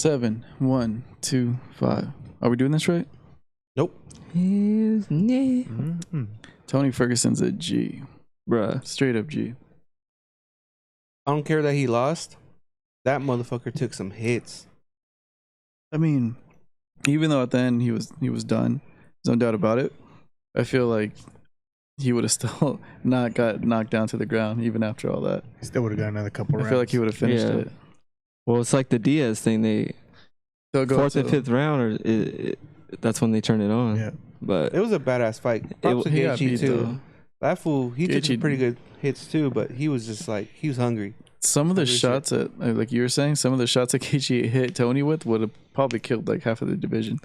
7, 1, 2, 5. Are we doing this right? Nope. Tony Ferguson's a G. Bruh. Straight up G. I don't care that he lost. That motherfucker took some hits. I mean, even though at the end he was done, there's no doubt about it. I feel like he would have still not got knocked down to the ground even after all that. He still would have got another couple rounds. I feel like he would have finished it. Well, it's like the Diaz thing. They'll go fourth and fifth round, or that's when they turn it on. Yeah. But it was a badass fight. Props to he got Gaethje beat, too. though. That fool, he took Gaethje- some pretty good hits too, but he was just like, he was hungry. Some of the shots that, like you were saying, some of the shots that Gaethje hit Tony with would have probably killed like half of the division,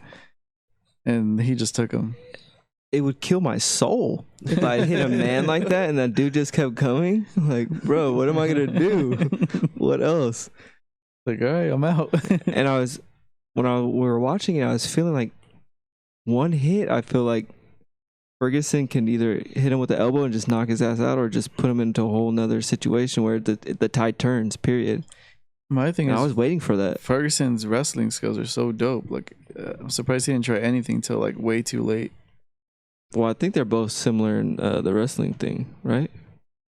and he just took him. it would kill my soul if I hit a man like that and that dude just kept coming. Like, bro, what am I gonna do? What else? Like, all right, I'm out. And we were watching it, I was feeling like one hit. I feel like Ferguson can either hit him with the elbow and just knock his ass out, or just put him into a whole nother situation where the tide turns. Period. My thing is, I was waiting for that. Ferguson's wrestling skills are so dope. Like, I'm surprised he didn't try anything till like way too late. Well, I think they're both similar in the wrestling thing, right?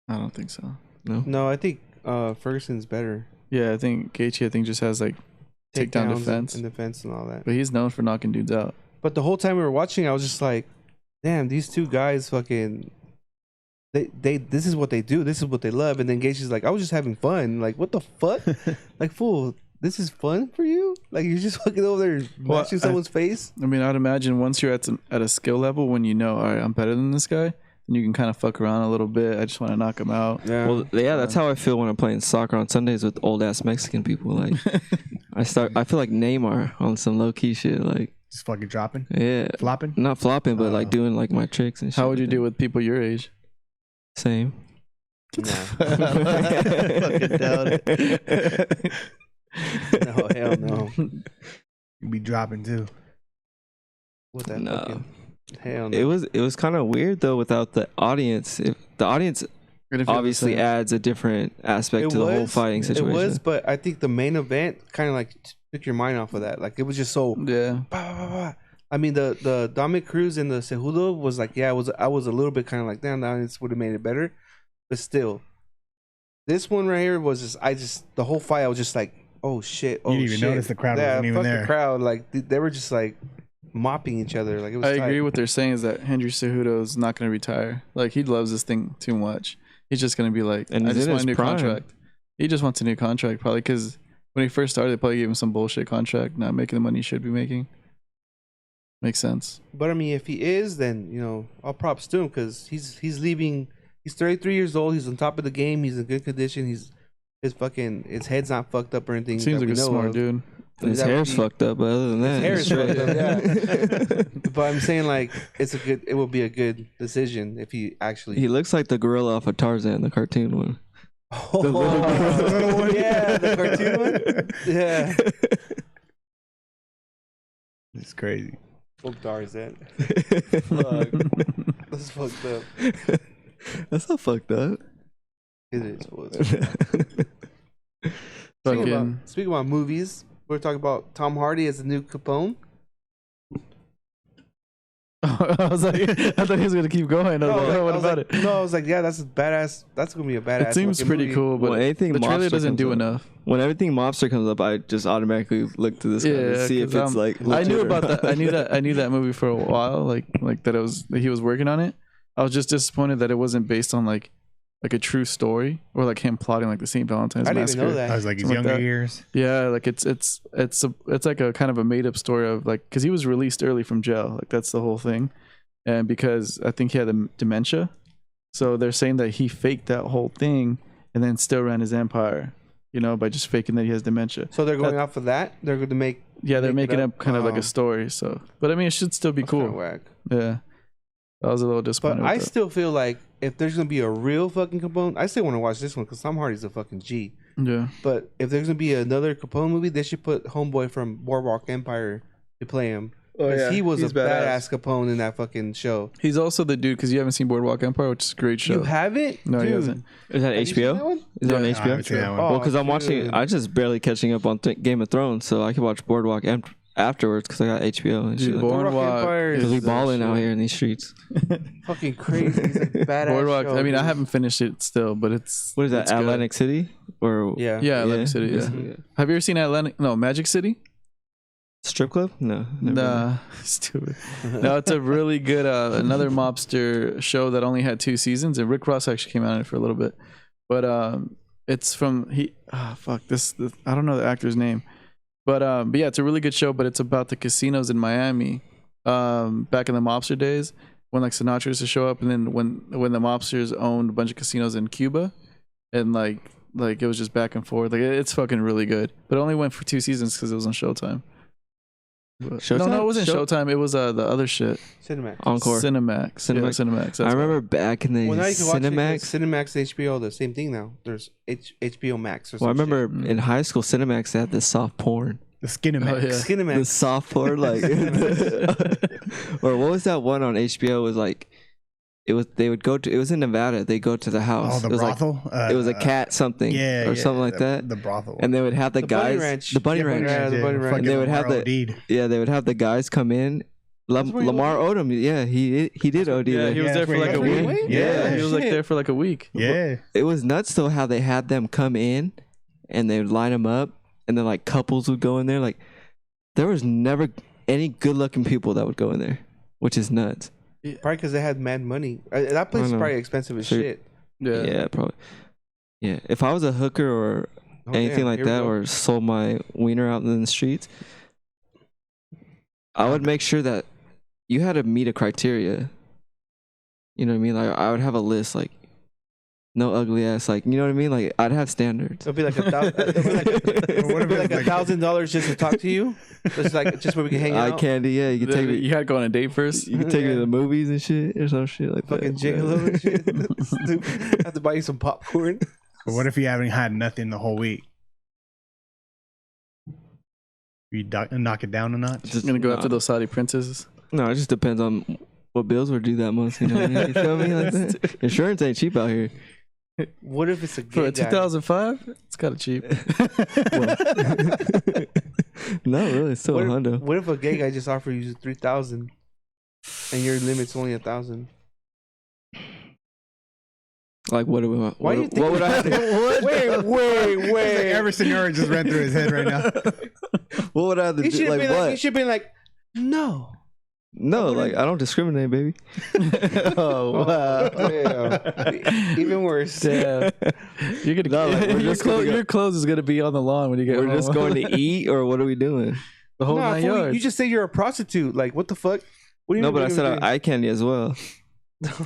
I don't think so. No, I think Ferguson's better. Yeah, I think Gaethje just has like takedown defense and defense and all that. But he's known for knocking dudes out. But the whole time we were watching, I was just like, damn, these two guys fucking they this is what they do, this is what they love. And then Gaethje's like, I was just having fun. Like, what the fuck? Like, fool, this is fun for you? Like, you're just fucking over there mashing someone's face? I mean, I'd imagine once you're at a skill level, when you know, all right, I'm better than this guy, then you can kind of fuck around a little bit. I just want to knock him out. Yeah. Well, yeah, that's how I feel when I'm playing soccer on Sundays with old ass Mexican people. Like, I feel like Neymar on some low key shit. Like, Just fucking dropping, yeah, flopping. not flopping, but like doing like my tricks and shit. How would you like do with people your age? that. Same. Nah. Fucking doubt it. No, hell no. You be dropping too. What that No. fucking hell no. It was kind of weird though without the audience. If the audience obviously adds a different aspect to the whole fighting situation. It was, but I think the main event kind of like took your mind off of that. Like, it was just so Yeah. bah, bah, bah. I mean, the Dominic Cruz and the Cejudo was like, yeah, I was a little bit kind of like, damn, that would have made it better. But still, this one right here was just the whole fight, I was just like, oh shit, oh You didn't even shit. notice the crowd wasn't even fuck there. The crowd, like they were just like mopping each other. Like, it was I tight. agree. What they're saying is that Henry Cejudo is not going to retire. Like, he loves this thing too much. He's just going to be like, And I he's just in want a his new prime. contract. He just wants a new contract, probably, because when he first started, they probably gave him some bullshit contract, not making the money he should be making. Makes sense. But I mean, if he is, then, you know, all props to him, because he's leaving. He's 33 years old. He's on top of the game. He's in good condition. His head's not fucked up or anything. Seems that like we a know smart of. dude. His hair's fucked up, but other than that, His hair is fucked up, yeah. But I'm saying, like, it will be a good decision if he actually. he looks like the gorilla off of Tarzan, the cartoon one. Oh, the little one. yeah, the cartoon one. Yeah, It's crazy. fuck Tarzan. Fuck, that's fucked up. That's not fucked up. It is. Well, speaking about movies, we're talking about Tom Hardy as the new Capone. I was like, I thought he was gonna keep going. I was like, oh, what about it? No, I was like, yeah, that's a badass. That's gonna be a badass. It seems fucking pretty movie. cool, but Well, anything the trailer Mobster doesn't comes do up. enough. When everything mobster comes up, I just automatically look to this guy to see if 'cause, it's like. I knew legit or about not. that. I knew that movie for a while. Like that he was working on it. I was just disappointed that it wasn't based on like a true story, or like him plotting like the St. Valentine's I didn't even Massacre. know I that. was like his Something like younger that. years. Yeah, like it's like a kind of a made up story of like, because he was released early from jail. Like, that's the whole thing, and because I think he had dementia, so they're saying that he faked that whole thing and then still ran his empire, you know, by just faking that he has dementia. So they're going off of that. They're going to make. Yeah, they're make it making up? up kind of like Oh. a story. So, but I mean, it should still be That's kinda cool. whack. Yeah, I was a little disappointed. But I with that. still feel like if there's gonna be a real fucking Capone, I still want to watch this one because Tom Hardy's a fucking G. Yeah, But if there's gonna be another Capone movie, they should put Homeboy from Boardwalk Empire to play him. Oh, 'Cause he was he's a badass Capone in that fucking show. He's also the dude because you haven't seen Boardwalk Empire, which is a great show. You haven't? No, he Dude. hasn't. Is that Have you seen that HBO? one? Is it on Yeah, I HBO? haven't seen that one. Well, because I'm Oh, watching, dude. I just barely catching up on Game of Thrones, so I can watch Boardwalk afterwards because I got HBO and shit. Dude, Like Boardwalk Empire because we is balling the out shit. here in these streets. Fucking crazy. He's a badass Boardwalk. show, I mean, I dude. haven't finished it still, but it's What is that? it's good. Atlantic City or Yeah. Yeah, Atlantic City. Yeah. Have you ever seen Atlantic? No, Magic City. Strip club? No. never Nah, stupid. No, it's a really good another mobster show that only had 2 seasons, and Rick Ross actually came out in it for a little bit. But it's from fuck this I don't know the actor's name, but yeah, it's a really good show. But it's about the casinos in Miami, back in the mobster days when like Sinatra used to show up, and then when the mobsters owned a bunch of casinos in Cuba, and like it was just back and forth. Like it's fucking really good. But it only went for 2 seasons because it was on Showtime. But- Showtime? No, it wasn't Showtime. It was the other shit. Cinemax. Encore. Cinemax. Cinemax. Yeah, Cinemax. That's I remember back in the Well, now you can watch Cinemax. it, Cinemax and HBO, the same thing now. There's HBO Max or Well, I something. remember in high school, Cinemax they had the soft porn. The Skinemax. Oh, yeah. The Cinemax. soft porn, like, or what was that one on HBO? Was like, they would go to. It was in Nevada. They go to the house. Oh, the it was brothel. Like, it was a cat something, Yeah, or something like that. The brothel. And they would have the The Bunny guys, Ranch. the bunny Yeah, ranch. yeah, the Bunny Ranch. And they would have the they would have the guys come in. That's where he Lamar Odom, yeah, he did OD. Yeah, there. he was Yeah, there for like a that's where he week. went? Yeah, he was like shit. there for like a week. Yeah. It was nuts though how they had them come in, and they would line them up, and then like couples would go in there. Like there was never any good-looking people that would go in there, which is nuts. Probably because they had mad money. That place is know. probably expensive as Sure. shit. Yeah, probably. Yeah, if I was a hooker or Oh, anything damn, like here we that, go. or sold my wiener out in the streets, I would make sure that you had to meet a criteria. You know what I mean? Like I would have a list, like no ugly ass, like you know what I mean? Like I'd have standards. It'll be like $1,000 just to talk to you. Just where we can hang Eye out. candy, yeah. You could take me. You had to go on a date first. You can take me to the movies and shit, or some shit like Fucking that. gigolo and shit. Stupid. Have to buy you some popcorn. But what if you haven't had nothing the whole week? You knock it down a notch? Just I'm gonna go after those Saudi princesses. No, it just depends on what bills were due that month. You know what I mean? You feel me? Like that. Insurance ain't cheap out here. What if it's a For gay a guy? 2005, it's kind of cheap. No, really, it's still What a if, Honda. what if a gay guy just offered you 3,000 and your limit's only 1,000? Like, what do we want? Why do you think? What would I have to, Wait. Every scenario just ran through his head right now. what would I have to He do? should Like, have what? been like, no. No, like, I don't discriminate, baby. Oh wow! Damn. Even worse. Damn. You're gonna No, like, we're your, just gonna go- your clothes is gonna be on the lawn when you get We're home. just going to eat, or what are we doing? the whole Nah, 9 fool, yards. you just say you're a prostitute. Like, what the fuck? What do you No, mean but I what said do you eye candy as well.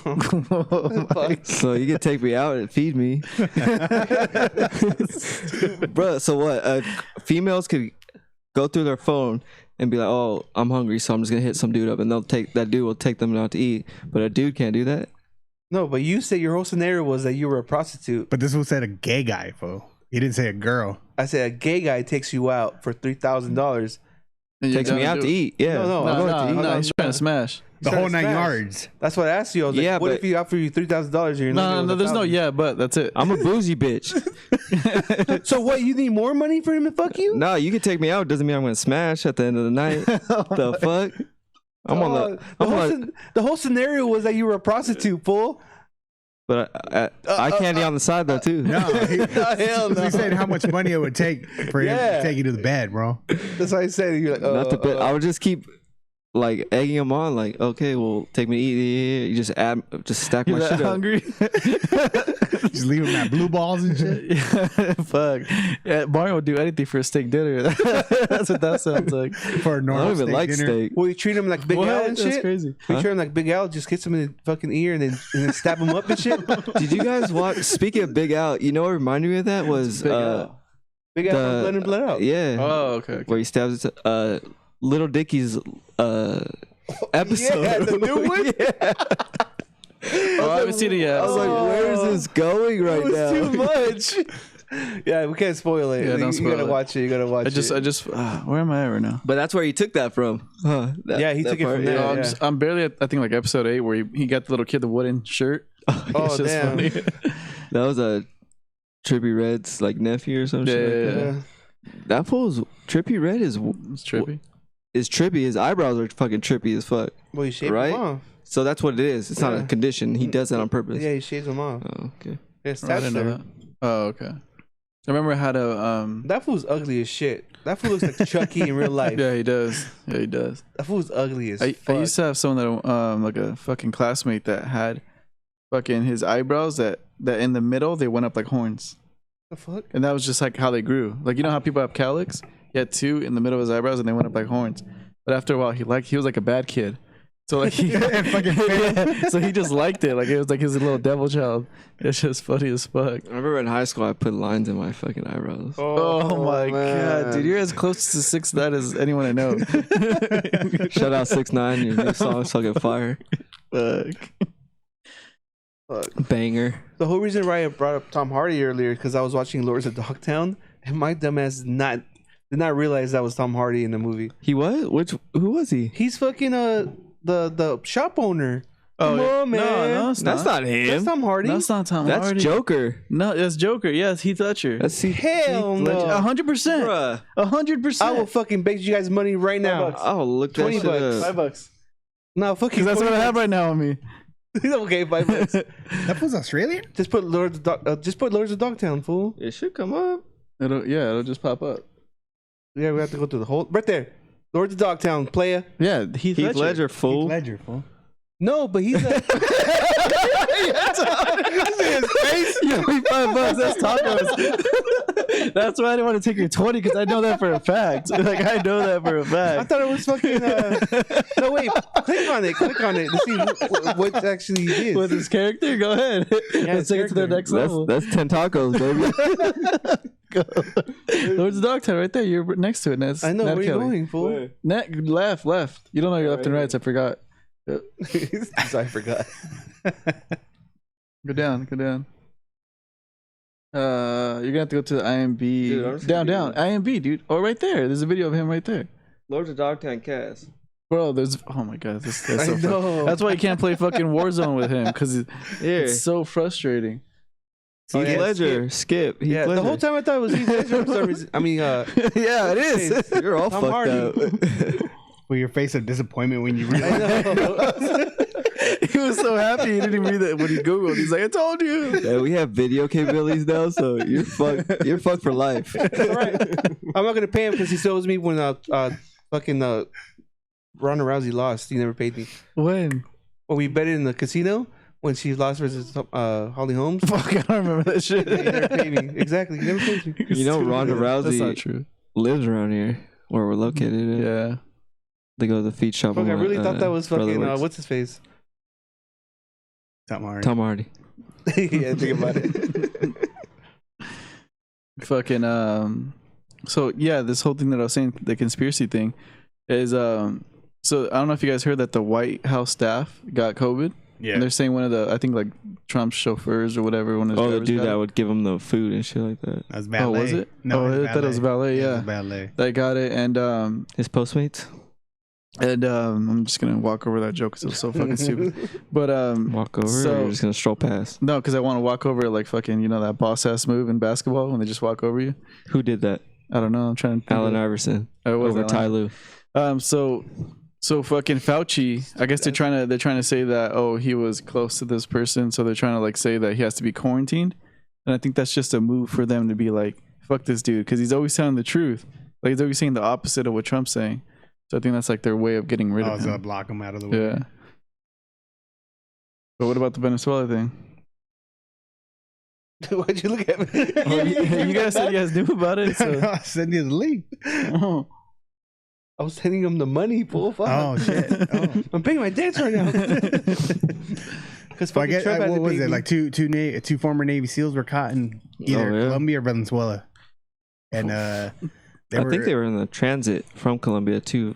Oh my So you can take me out and feed me. Bro, so what? Females could go through their phone and be like, "Oh, I'm hungry, so I'm just gonna hit some dude up," and that dude will take them out to eat. But a dude can't do that. No, but you said your whole scenario was that you were a prostitute. But this was said a gay guy, fool. He didn't say a girl. I said a gay guy takes you out for $3,000. Takes me out to eat. Yeah, No, I'm No, going to eat. no, he's trying to smash. The Trying whole to 9 smash. yards. That's what I asked you. I was Yeah, like, what but- if you offer you $3,000 and your No, limit was there's no 1,000? yeah, but that's it. I'm a boozy bitch. So what? You need more money for him to fuck you? No, you can take me out. Doesn't mean I'm going to smash at the end of the night. The fuck? I'm on the. I'm on. The whole scenario was that you were a prostitute, fool. But eye candy on the side though too. No, Hell no. he said how much money it would take for him Yeah. to take you to the bed, bro. That's why I said you're like, Not to bit. I would just keep like egging him on. Like, okay, well, take me to eat. Yeah. You just stack You're my that shit up. hungry? Just leave him at blue balls and shit. Yeah, fuck. Yeah, Mario would do anything for a steak dinner. That's what that sounds like. For a I normal don't even steak like dinner. steak. Well, you treat him like Big What? Al and That's shit. crazy. You Huh? treat him like Big Al, just hits him in the fucking ear and then stab him up and shit. Did you guys watch? Speaking of Big Al, you know what reminded me of that was Big Al. Big Al from Blood and Blood Out. Yeah. Oh, okay. Where he stabs Little Dicky's episode. Yeah, the new one? Yeah. Oh, I haven't seen it yet. I was like, where is this going right It was now? too much. Yeah, we can't spoil it. Yeah, don't you spoil gotta it. watch it. You gotta watch it. I just where am I at right now? But that's where he took that from. Huh? Yeah, he took it from there. Oh, Yeah. I'm barely at, I think, like episode 8 where he got the little kid the wooden shirt. Oh, It's just damn. funny. That was a Trippy Red's like nephew or some shit like that. Yeah. That fool's Trippy Red It's trippy. is trippy. His eyebrows are fucking trippy as fuck. Well, he shaved Right? them off. So that's what it is. It's not a Yeah. condition. He does that on purpose. Yeah, he shaves them off. Oh, okay. Yeah, Oh, I didn't know that. Oh, okay. I remember how to That fool's ugly as shit. That fool looks like Chucky in real life. yeah, he does. Yeah, he does. That fool's ugly as I fuck. used to have someone that like a fucking classmate that had fucking his eyebrows that in the middle they went up like horns. The fuck? And that was just like how they grew. Like, you know how people have calyx? He had 2 in the middle of his eyebrows and they went up like horns. But after a while he was like a bad kid. So like he yeah, so he just liked it. Like it was like his little devil child. It's just funny as fuck. I remember in high school I put lines in my fucking eyebrows. Oh, my man. god, dude, you're as close to 6'9" as anyone I know. Shout out 6ix9ine. Your new song's fucking fire. Fuck. Banger. The whole reason why I brought up Tom Hardy earlier because I was watching Lords of Dogtown and my dumbass did not realize that was Tom Hardy in the movie. He was? Who was he? He's fucking the shop owner. Oh, Come on, man. No, it's That's not him. That's Tom Hardy. That's not Tom That's Hardy. Joker. No, that's Joker. Yes, Heath Ledger. That's Hell no. 100%. Bruh. 100%. I will fucking beg you guys money right now. I'll look that 20 shit bucks. up. $5. No, fucking. Because that's what I 20 have right now on me. bucks. Okay, $5. That was Australian? Just put Lords of Dogtown, fool. It should come up. It'll just pop up. Yeah, we have to go through the whole right there. Lords of Dogtown, playa. Yeah, Heath Heath Ledger, fool. Ledger, fool. No, but he's a His face. You owe me $5. That's tacos. That's why I didn't want to take your 20 because I know that for a fact. Like I know that for a I fact. thought it was fucking. No, wait. Click on it to see what actually he is. With his character, go ahead. Let's take it to the next level. That's 10 tacos, baby. Lord's Dogtown right there. You're next to it. That's I know Nat where you're Kelly. going, fool. Left. You don't know your left and rights. I forgot. So I forgot. Go down. You're gonna have to go to the IMB. Dude, I'm just down. gonna IMB, dude. Oh, right there. There's a video of him right there. Lords of Dogtown cast. Bro, there's. Oh my god, that's I so know. funny. That's why you can't play fucking Warzone with him because Here. it's so frustrating. Heath yeah, Ledger. Skip. Heath Yeah, Ledger. the whole time I thought it was Heath Ledger for some reason. I mean, Yeah, it is. You're all Tom fucked Hardy. up. With your face of disappointment when you I realize. know. He was so happy he didn't even read that when he googled. He's like, I told you. Yeah, we have video capabilities now, so you're fucked. You're fucked for life. Right. I'm not gonna pay him because he still owes me when fucking Ronda Rousey lost. He never paid me. When? Well, we bet it in the casino when she lost versus Holly Holmes. Fuck, I don't remember that shit. He never paid me. Exactly, he never paid me. You know, Ronda That's Rousey not true. lives around here where we're located. At. Yeah. They go to the feet shop. Fuck, I on, really thought that was fucking Brotherworks. what's his face? Tom Hardy. Tom Hardy. Yeah, think about it. Fucking so yeah, this whole thing that I was saying, the conspiracy thing is so I don't know if you guys heard that the White House staff got COVID. Yeah. And they're saying one of the, I think like Trump's chauffeurs or whatever, one of his Oh, the drivers dude got that it. would give him the food and shit like that. That was valet. Oh, was it? No, Oh, I thought it was valet, It yeah. was valet. That got it, and His Postmates. I'm just gonna walk over that joke because it was so fucking stupid. But Walk over. So- or you're just gonna stroll past. no, because I want to walk over like fucking, you know, that boss ass move in basketball when they just walk over you. Who did that? I don't know. I'm trying to think Allen of- Iverson Oh, it was over Allen. Ty Lue. So fucking Fauci, I guess they're trying to say that he was close to this person, so they're trying to like say that he has to be quarantined, and I think that's just a move for them to be like, fuck this dude, because he's always telling the truth, like he's always saying the opposite of what Trump's saying. So I think that's like their way of getting rid I of was gonna him. block him out of the way. Yeah. But what about the Venezuela thing? Why'd you look at me? Oh, you guys said you guys knew about it. So. I'll send you the link. Oh. I was sending him the money, fool. Fuck. Oh shit. Oh. I'm paying my debts right now. Because So I guess Trump had what to was pay it? me. Like two former Navy SEALs were caught in either Oh, yeah. Colombia or Venezuela, and I think they were in the transit from Colombia too.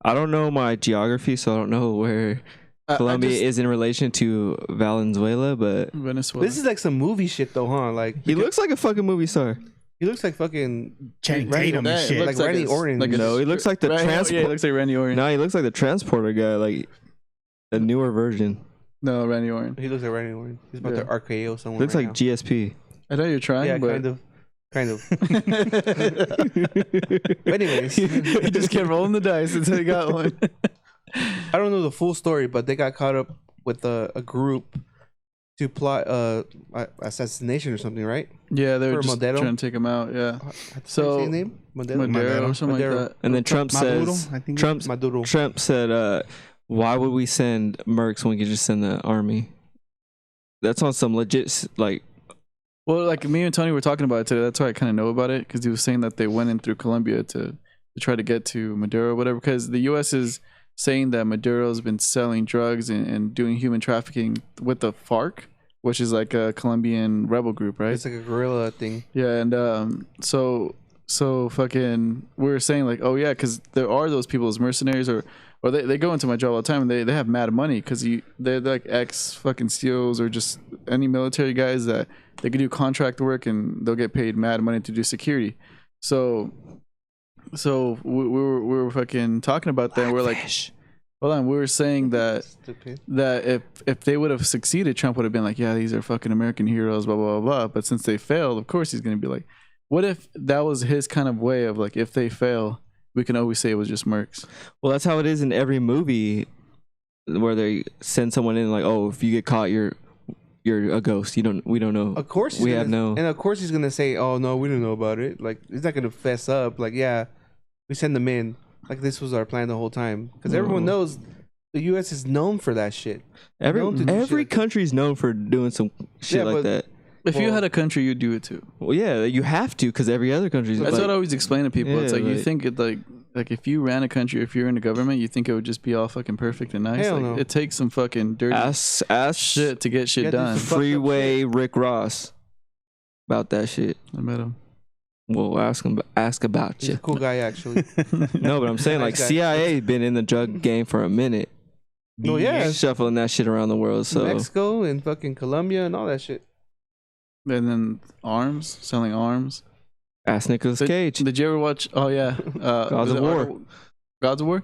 I don't know my geography, so I don't know where Colombia is in relation to Valenzuela, but Venezuela. This is like some movie shit though, huh? Like he looks like a fucking movie star. he looks like fucking Channing Randy- Tatum and It shit. looks like Randy a- Orton. like a- No, he looks like the Randy- transport. Yeah, he looks like Randy Orton. No, he looks like the transporter guy, like a newer version. No, Randy Orton. He looks like Randy Orton. He's about Yeah. to RKO someone. Looks right like GSP. I know you're now. trying, Yeah, but kind of. But anyways, he just kept rolling the dice until he got one. I don't know the full story, but they got caught up with a group to plot assassination or something, right? Yeah, they were For just Modelo? trying to take him out. Yeah, So So- his name Madero or Madero. something Madero. like that. And then Trump Maduro, says, I think. Maduro. Trump said, why would we send mercs when we could just send the army? That's on some legit, like, Well, like me and Tony were talking about it today. That's why I kind of know about it, because he was saying that they went in through Colombia to try to get to Maduro or whatever. Because the U.S. is saying that Maduro's been selling drugs and doing human trafficking with the FARC, which is like a Colombian rebel group, right? It's like a guerrilla thing. Yeah, and so fucking we were saying like, oh yeah, because there are those people as mercenaries or they go into my job all the time and they have mad money because they're like ex fucking SEALs or just any military guys that they could do contract work and they'll get paid mad money to do security. So we were fucking talking about that. And we're like, hold on, we were saying that Stupid. if they would have succeeded, Trump would have been like, yeah, these are fucking American heroes, blah blah blah blah. But since they failed, of course he's gonna be like, what if that was his kind of way of like, if they fail, we can always say it was just mercs. well, that's how it is in every movie where they send someone in, like, oh, if you get caught, you're a ghost. We don't know. Of course, We have no- and of course he's gonna say, "Oh no, we don't know about it." Like he's not gonna fess up. Like, yeah, we send them in. Like this was our plan the whole time, because everyone knows the U.S. is known for that shit. Known to do Every shit like that. country's known for doing some shit Yeah, like but- that. If you Well- had a country, you'd do it too. Well, yeah, you have to, because every other country's That's like, what I always explain to people. It's Yeah, like you like- think it like if you ran a country, if you're in the government, you think it would just be all fucking perfect and nice. Hell Like, no. it takes some fucking dirty ask shit to get shit Yeah, done. just fucked up Freeway Rick Ross about that shit. I met him. Well, ask about He's you. a cool guy, actually. No, but I'm saying, like, Nice guy. CIA been in the drug game for a minute. Oh yeah, Shuffling that shit around the world. So Mexico and fucking Colombia and all that shit. And then arms, selling arms. ask Nicolas Cage. Did you ever watch? Oh yeah, Gods was of it War. Gods of War.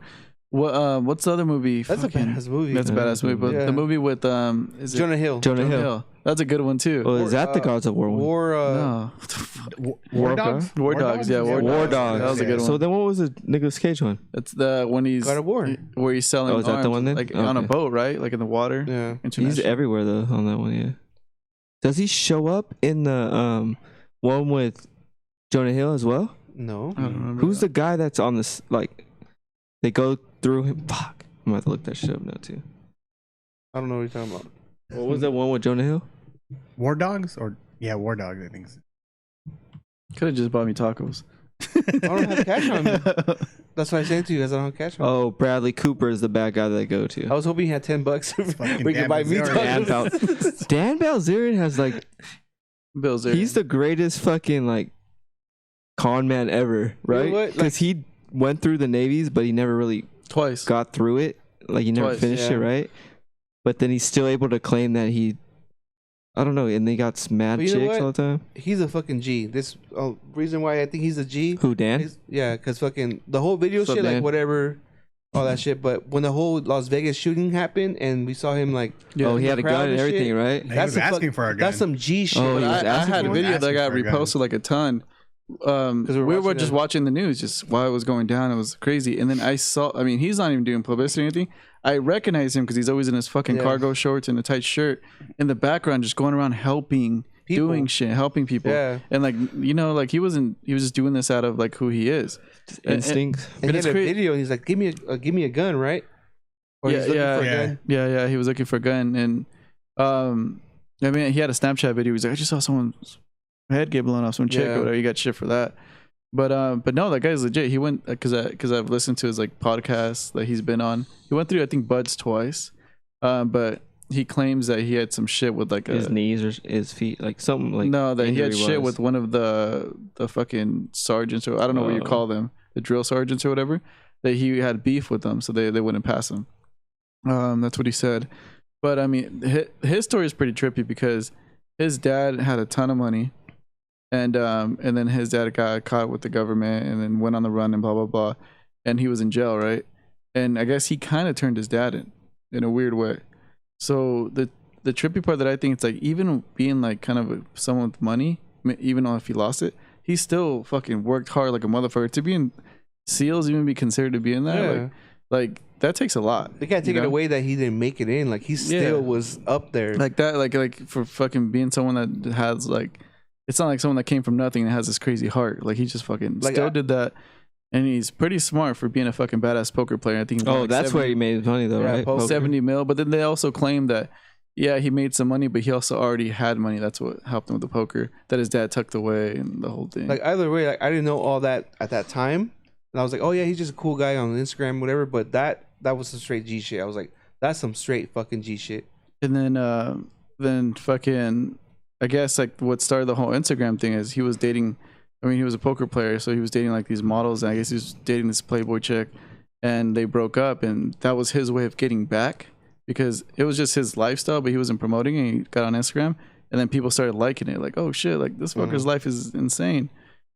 What's the other movie? That's Fucking- a badass movie. That's a badass movie. But Yeah. the movie with is it Jonah Hill. Jonah Hill. That's a good one too. Oh, is that the Gods of War one? War. No. War Dogs? War Dogs, yeah, War War Dogs. Dogs. That was a good one. So then what was the Nicolas Cage one? It's the when he's God of War. where he's selling. Oh, is that the arms, one then? Like on a Okay. boat, right? Like in the water. Yeah. He's International. everywhere though on that one, yeah. Does he show up in the one with Jonah Hill as well? No. I don't remember. Who's the guy that's on this, like, they go through him? Fuck. I'm about to look that shit up now too. I don't know what you're talking about. What was that one with Jonah Hill? War Dogs? War Dogs, I think. Could have just bought me tacos. I don't have cash on me. That's what I said to you guys. I don't have cash on me. Oh, Bradley Cooper is the bad guy that they go to. I was hoping he had $10 Fucking we could buy me Dan tacos. Dan Bilzerian has, like, Bilzerian. he's the greatest fucking, like, con man ever, right? what? Like- Because he went through the navies, but he never really twice. got through it. Like, he never Twice, finished yeah. it, right? But then he's still able to claim that he, I don't know, and they got mad But you know chicks what? all the time. He's a fucking G. This reason why I think he's a G. Who, Dan? is- yeah, because fucking the whole video What's up, shit, like Dan? whatever, all that shit. But when the whole Las Vegas shooting happened and we saw him like, Oh, he had a crowd gun and and everything, shit. right? He was some asking for a gun. That's some G shit. Oh, But he was I asking had a for video that got asking for a gun. reposted like a ton. Because we we were were watching just it. watching the news, just while it was going down. It was crazy. And then I saw, I mean, he's not even doing publicity or anything. I recognize him because he's always in his fucking Yeah. cargo shorts and a tight shirt in the background, just going around helping, People. doing shit, helping people. Yeah. And like, you know, like he was just doing this out of like who he is. And- Instinct. And But he it's had a crazy. video. And he's like, give me a gun, right? Or he's looking for a yeah. gun. Yeah, he was looking for a gun, and I mean, he had a Snapchat video. He's like, I just saw someone's head get blown off, some chick Yeah. or whatever. You got shit for that. But no, that guy's legit. He went because I've listened to his like podcasts that he's been on. He went through I think Buds twice, but he claims that he had some shit with like His knees or his feet, like something like. no, that he had injury-wise. shit with one of the fucking sergeants, or I don't know what you Oh. call them, the drill sergeants or whatever. That he had beef with them, so they wouldn't pass him. That's what he said. But I mean, his story is pretty trippy because his dad had a ton of money, and then his dad got caught with the government and then went on the run and blah blah blah, and he was in jail, right? And I guess he kind of turned his dad in a weird way. So the trippy part that I think it's like, even being like kind of someone with money, even though if he lost it, he still fucking worked hard like a motherfucker to be in SEALs, even be considered to be in that. Yeah. Like that takes a lot. They can't take it away that he didn't make it in. Like he still was up there. Like that, like for fucking being someone that has like, it's not like someone that came from nothing and has this crazy heart. Like he just fucking Like, still did that, and he's pretty smart for being a fucking badass poker player. I think. Oh, that's where he made his money though, right? poker. 70 mil. But then they also claim that, yeah, he made some money, but he also already had money. That's what helped him with the poker that his dad tucked away and the whole thing. Like either way, like I didn't know all that at that time, and I was like, oh yeah, he's just a cool guy on Instagram, whatever. But that was some straight G shit. I was like, that's some straight fucking G shit. And then fucking, I guess like what started the whole Instagram thing is he was dating. I mean, he was a poker player, so he was dating like these models, and I guess he was dating this Playboy chick, and they broke up, and that was his way of getting back because it was just his lifestyle, but he wasn't promoting it. He got on Instagram, and then people started liking it, like, oh shit, like this fucker's life is insane,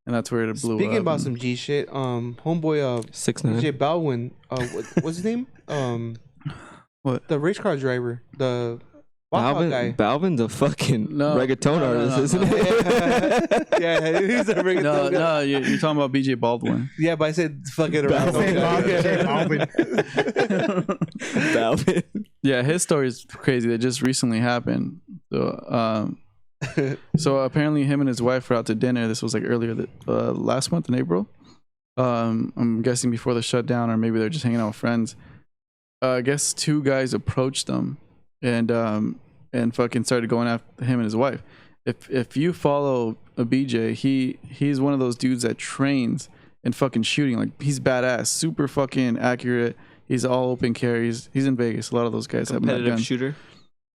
and that's where it blew up. Speaking about some G shit, homeboy, 6ix9ine. DJ Baldwin, what's his name? What? The race car driver, the Waha guy. Balvin's a fucking reggaeton artist, isn't no. it? Yeah, he's a reggaeton guy. No, you're talking about BJ Baldwin. Yeah, but I said fucking Balvin. Yeah, his story is crazy. That just recently happened. So, so apparently, him and his wife were out to dinner. This was like earlier last month in April. I'm guessing before the shutdown, or maybe they're just hanging out with friends. I guess two guys approached them and fucking started going after him and his wife. If you follow a BJ, he's one of those dudes that trains in fucking shooting. Like he's badass, super fucking accurate. He's all open carries. He's in Vegas. A lot of those guys have that gun. Shooter.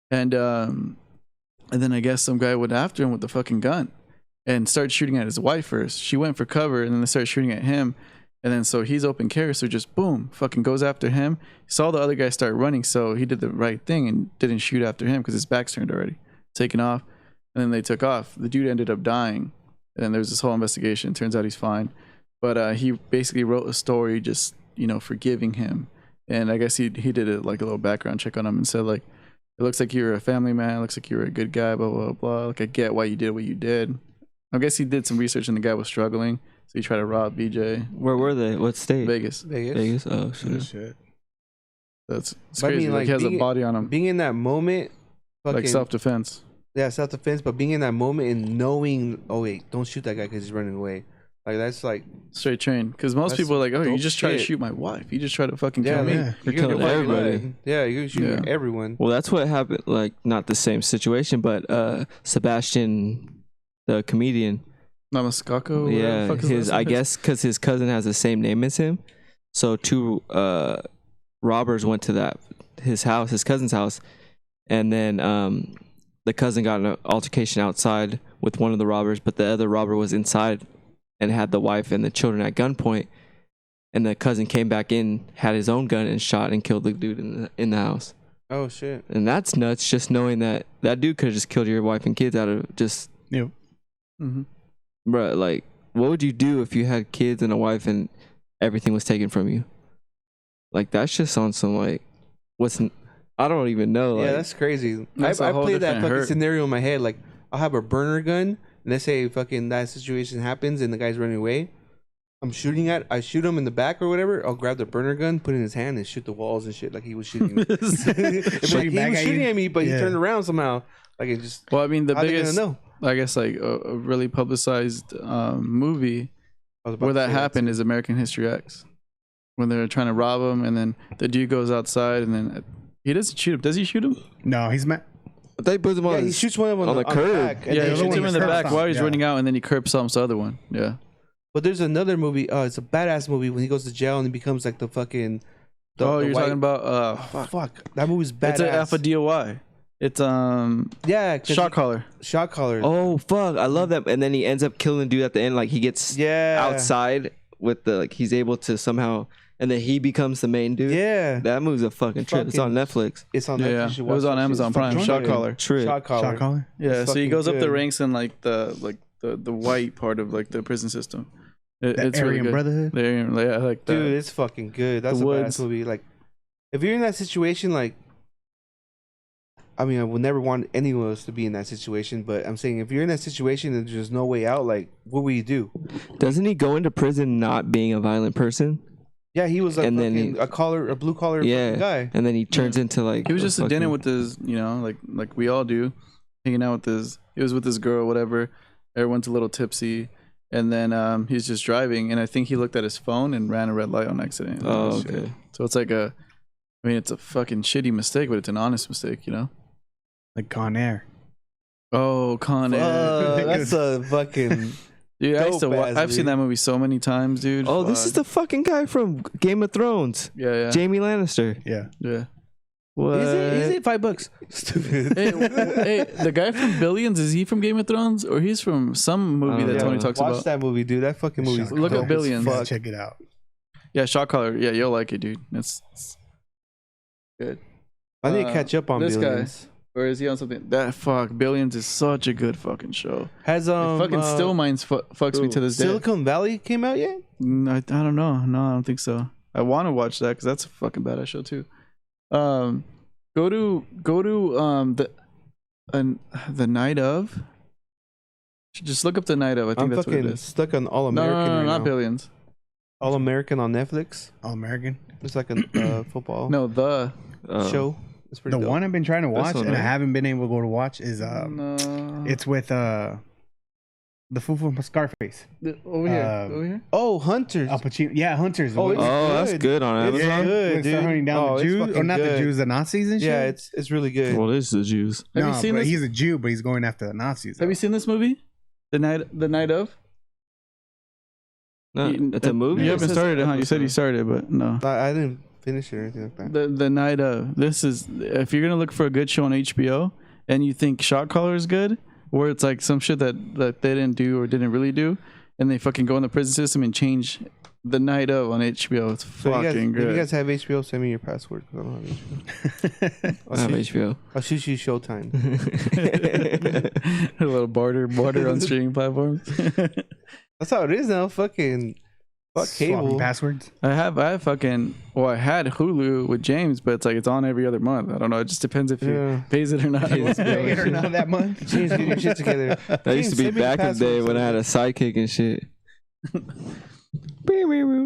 And then I guess some guy went after him with the fucking gun and started shooting at his wife first. She went for cover, and then they started shooting at him. And then so he's open carry, so just boom, fucking goes after him. He saw the other guy start running, so he did the right thing and didn't shoot after him because his back's turned already, taken off. And then they took off. The dude ended up dying, and then there was this whole investigation. Turns out he's fine, but he basically wrote a story just forgiving him. And I guess he did it like a little background check on him and said like, it looks like you're a family man. It looks like you're a good guy. Blah blah blah. Like I get why you did what you did. I guess he did some research and the guy was struggling. So he tried to rob BJ. Where were they? What state? Vegas. Oh shit. Shit. That's But I crazy. mean, like he has a being- body on him, Being in that moment, fucking, like self-defense. yeah, self-defense. But being in that moment and knowing, oh wait, don't shoot that guy because he's running away. Like that's like, Straight train. Because most That's people are like, oh, you dope just try to shit. shoot my wife. You just try to fucking yeah, kill me. man, You're you're killing fucking everybody. lying. Yeah, you're shooting Yeah. everyone. Well, that's what happened. Like not the same situation, but Sebastian, the comedian. Namaskako. Yeah, his I guess because his cousin has the same name as him. So two robbers went to his cousin's house, and then the cousin got in an altercation outside with one of the robbers, but the other robber was inside and had the wife and the children at gunpoint. And the cousin came back in, had his own gun, and shot and killed the dude in the house. Oh shit. And that's nuts. Just knowing that dude could have just killed your wife and kids out of just, Yep. Mm-hmm. bruh. Like, what would you do if you had kids and a wife and everything was taken from you? Like, that's just on some like, I don't even know. Yeah, Like, that's crazy. I That's a whole played that different fucking hurt. scenario in my head. Like, I'll have a burner gun, and let's say fucking that situation happens and the guy's running away. I shoot him in the back or whatever. I'll grab the burner gun, put it in his hand, and shoot the walls and shit like he was shooting me. Like, he was shooting at me, but he turned around somehow. Like it just. Well, I mean, the How they gonna biggest, know? I guess, like a really publicized movie I was about where to that say happened is American History X, when they're trying to rob him, and then the dude goes outside, and then he doesn't shoot him. Does he shoot him? No, he's mad. they put him Yeah, on. he shoots one of them on the curb. back, and Yeah, then he the shoots other him one in the is back curb while he's stomp, running out, and then he curb stomps the other one. Yeah. But there's another movie. It's a badass movie when he goes to jail and he becomes like the fucking. You're white- talking about Fuck. That movie's badass. It's an Alpha DOI. It's Yeah, 'cause shot caller. Shot caller. Oh fuck! I love that. And then he ends up killing the dude at the end. Like he gets yeah. outside with the he's able to somehow and then he becomes the main dude. Yeah, That movie's a fucking trip. It's on Netflix. it's on. Yeah, Netflix. yeah. You should It was watch on that shit. Amazon It's Prime. fucking Shot good. collar. Trip. Shot collar. Shot collar. Yeah, It's so he fucking goes up the good. ranks in like the white part of like the prison system. The It's really Aryan good. Brotherhood. The Aryan, yeah, I like that. Dude, it's fucking good. That's The a Woods. badass movie. Like, if you're in that situation, like, I mean, I would never want anyone else to be in that situation. But I'm saying, if you're in that situation and there's no way out, like, what will you do? Doesn't he go into prison not being a violent person? Yeah, he was And then a blue collar Yeah. guy. And then he turns into like He was just at dinner fucking- with his, like we all do, hanging out with his. He was with his girl, whatever. Everyone's a little tipsy, and then he's just driving, and I think he looked at his phone and ran a red light on accident. Oh, okay. So it's like it's a fucking shitty mistake, but it's an honest mistake, Like Con Air. Oh, Con Air. That's a fucking. Dude, I used to dope ass I've seen movie. that movie so many times, dude. Oh, this is the fucking guy from Game of Thrones. yeah. Jamie Lannister. Yeah. Yeah. What? Is it $5? Stupid. Hey, the guy from Billions, is he from Game of Thrones, or he's from some movie that Yeah. Tony talks Watch about? that movie, dude. That fucking movie's Shot Look dope at as Billions. fuck. Check it out. Yeah, Shot Collar. Yeah, you'll like it, dude. It's good. I need to catch up on this guy. Billions. Or is he on something? Billions is such a good fucking show. Has Fucking Still Minds fucks me to this day. Silicon Valley came out yet? I don't know. No, I don't think so. I want to watch that because that's a fucking badass show too. Go to the night of. Just look up the night of. I think I'm that's what it fucking is. stuck on All No, American right not now. Billions. All American on Netflix. All American. It's like a football No, the show. It's pretty The dope. one I've been trying to watch one, and I right? haven't been able to go to watch is no. it's with the fool from Scarface. Over here. um, Over here. Oh, Hunters. Al Pacino. Yeah, Hunters. Oh, it's Oh, that's good. good on It's Amazon. good, When dude. start hunting down Oh, the it's Jews, or fucking not the good. Jews, the Nazis and shit. Yeah, it's really good. Well, this is the Jews. Have you No, seen but this? he's a Jew, but he's going after the Nazis. Have you seen this movie? The night of. No, it's a movie. You It haven't says started it, huh? You said you episode. started, but no. I didn't finish it or anything like that. The night of. This is if you're gonna look for a good show on HBO and you think Shot Caller is good, where it's like some shit that they didn't do or didn't really do, and they fucking go in the prison system and change the night of on HBO. It's So fucking if good. you guys have HBO, send me your password. 'Cause I don't have HBO. I have HBO. I'll shoot you Showtime. A little barter on streaming platforms. That's how it is now. Fucking fuck Swapping cable. passwords. I had Hulu with James, but it's like it's on every other month. I don't know. It just depends if he Yeah. pays it or not. Pay it or not that month. James, get your shit together. That used to James, be send me back in the day passwords. when I had a sidekick and shit.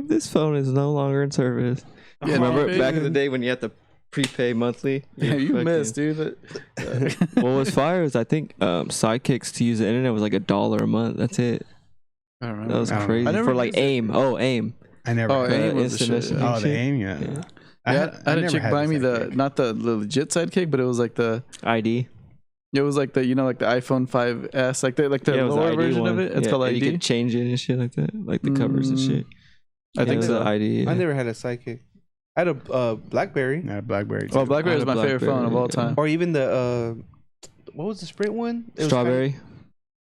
This phone is no longer in service. Yeah, Remember no, back in the day when you had to prepay monthly? Yeah, you Fucking- missed, dude. What was fire is I think sidekicks to use the internet was like $1 a month. That's it. I don't remember. That was I don't know. crazy I never for like used it. AIM. Oh, AIM. I never. Oh, The AIM was the instant shit. messaging Oh, the shit. aim, yeah. Yeah. I had a never chick had buy me sidekick. not the legit sidekick, but it was like the ID. it was like the like the iPhone 5S, like the Yeah, it was the lower ID version one. of it. It's Yeah, called and ID. You could change it and shit like that, like the covers and shit. I think Yeah, so. the ID. I never had a sidekick. I had a BlackBerry, Yeah, BlackBerry. Well, BlackBerry is I had my a favorite phone of all BlackBerry, time. or even the what was the Sprint one? It was Strawberry.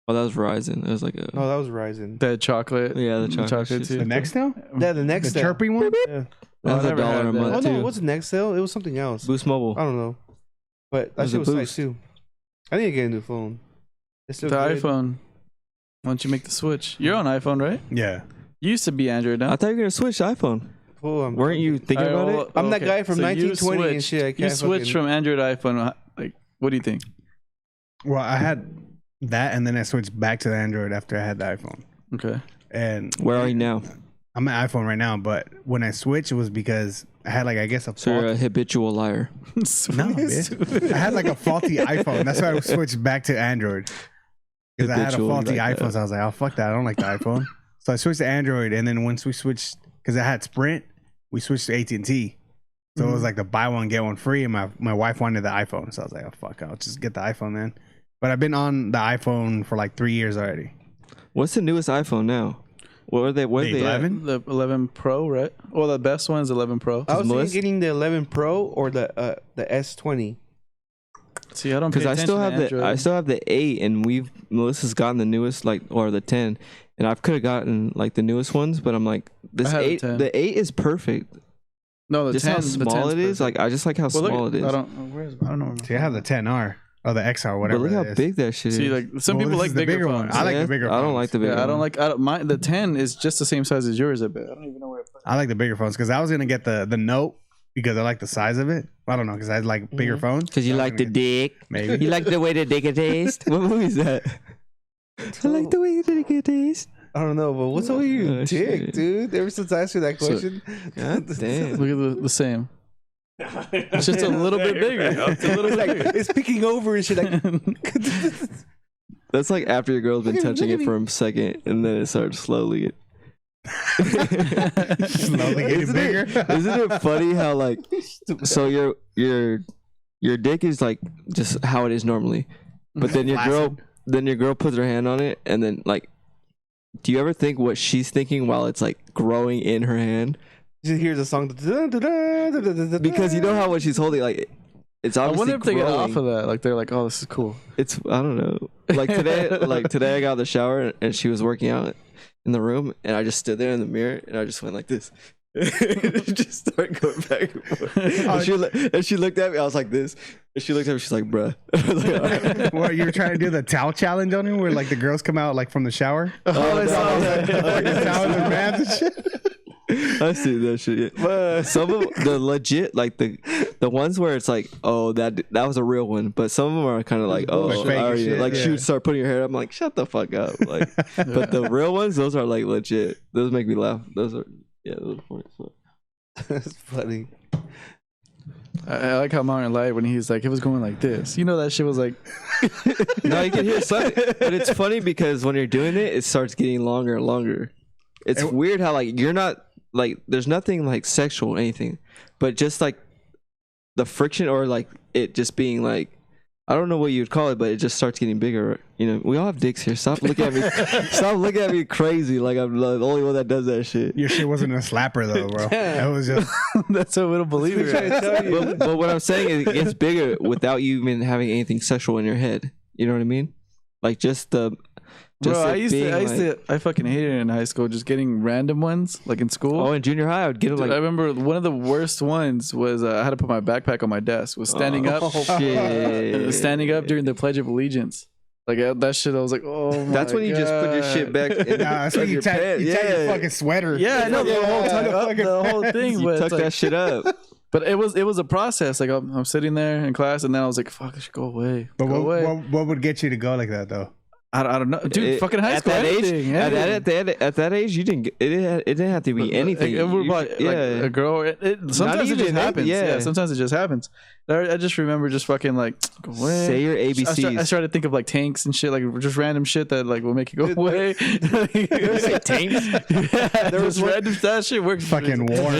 Oh, that was Verizon. It was like a. No, that was Verizon. The chocolate. Yeah, the chocolate shit. too. The Nextel? Yeah, the The next chirpy one? Yeah. That was I never $1 had a that. month Oh no, too. it wasn't Nextel. It was something else. Boost Mobile. I don't know, but that was shit a was nice Boost. too. I need to get a new phone. It's The still good. iPhone. Why don't you make the switch? You're on iPhone, right? Yeah. You used to be Android now. I thought you were gonna switch to iPhone. Oh, Weren't you thinking Alright, about well, it? I'm that guy from So you 1920 and switched- shit. I You can't switched fucking- from Android to iPhone. Like, what do you think? Well, I had that, and then I switched back to the Android after I had the iPhone. Okay. And Where are you now? I'm an iPhone right now, but when I switched, it was because I had like a So you're a habitual liar. No, bitch. I had like a faulty iPhone. That's why I switched back to Android. Because I had a Habitual, faulty like iPhone. that. So I was like, oh, fuck that. I don't like the iPhone. So I switched to Android. And then once we switched, because I had Sprint, we switched to AT&T. So it was like the buy one, get one free. And my wife wanted the iPhone. So I was like, oh, fuck, I'll just get the iPhone then. But I've been on the iPhone for like 3 years already. What's the newest iPhone now? What are they? What are The they? at? 11? The 11 Pro, right? Well, the best one is 11 Pro. I was thinking Melissa- getting the 11 Pro or the S20. See, I don't pay Because I attention still to have Android. I still have the 8, and Melissa's gotten the newest, like, or the 10, and I could have gotten like the newest ones, but I'm like, this I have the 8, 10. the 8 is perfect. No, the Just 10. how the small 10's it is. perfect. Like I just like how Well, look, small it is. I don't know. See, I have the 10R or the XR, But whatever. look how it is. big that shit See, is. like some Well, people this like is the bigger one. phones. I like the bigger I don't phones. like the bigger. Yeah, I don't ones. like. The 10 is just the same size as yours. I bet. I don't even know where. I like the bigger phones because I was gonna get the Note because I like the size of it. I don't know because I like bigger phones. Because you So I was like the gonna dick. Maybe. You like the way the dick it tastes. What movie is that? I like the way the dick it tastes. I don't know, but what's up with you, Oh, dick, shit. dude? Ever since I asked you that question, God damn. Look at the same. It's just a little bit bigger. It's a little it's bit like bigger. it's peeking over and shit. Like, That's like after your girl's been Look at me, touching look it at for a second, and then it starts slowly. Slowly getting bigger. Isn't it funny how like so your dick is like just how it is normally, but then your girl puts her hand on it, and then like, do you ever think what she's thinking while it's like growing in her hand? you hear the song Because you know how when she's holding like it's I obviously wonder if they get growing. off of that. Like they're like, oh, this is cool. It's I don't know. Like today I got out of the shower and she was working out in the room, and I just stood there in the mirror and I just went like this. Just started going back and forth. And she looked at me. I was like this. And she looked at me. She's like, "Bruh." I was like, "All right." What, you were trying to do the towel challenge on him where like the girls come out like from the shower? Oh, I saw that. Like the towels and bands and shit. I see that shit. Yeah. But some of the legit, like the ones where it's like, oh, that was a real one. But some of them are kind of like, oh, Like fake I already, shit, like yeah. she would start putting her hair up. I'm like, shut the fuck up. Like, but the real ones, those are like legit. Those make me laugh. Those are funny. So. That's funny. I like how Martin lied when he's like, it was going like this. You know that shit was like. No, you can hear something, but it's funny because when you're doing it, it starts getting longer and longer. It's weird how like you're not like there's nothing like sexual or anything, but just like the friction or like it just being like I don't know what you'd call it, but it just starts getting bigger. You know, we all have dicks here. Stop looking at me. Stop looking at me crazy like I'm the only one that does that shit. Your shit wasn't a slapper though, bro. It was just That's how we don't believe it. But what I'm saying is it gets bigger without you even having anything sexual in your head. You know what I mean? Like just the. Bro, it I fucking hated it in high school, just getting random ones, like in school. Oh, in junior high, I would get them Dude, like. I remember one of the worst ones was I had to put my backpack on my desk. Was standing up, Shit. standing up during the Pledge of Allegiance. Like that shit, I was like, oh my That's when you just put your God. shit back. In, that's when you your tie pants. your fucking sweater. Yeah, I know the whole tuck up, the whole thing, You but tuck it's like, that shit up. but it was a process. Like I'm sitting there in class, and then I was like, fuck, I should go away. But Go away. what would get you to go like that though? I don't know, dude. Fucking high at school. that age, anything, at that age, you didn't. It didn't have to be anything. Like a girl. Sometimes it just even, happens. yeah. Yeah, sometimes it just happens. I just remember just fucking like go away. Say your ABCs. I started to think of like tanks and shit, like just random shit that like will make you go away. say tanks? There was random that shit works. Fucking war.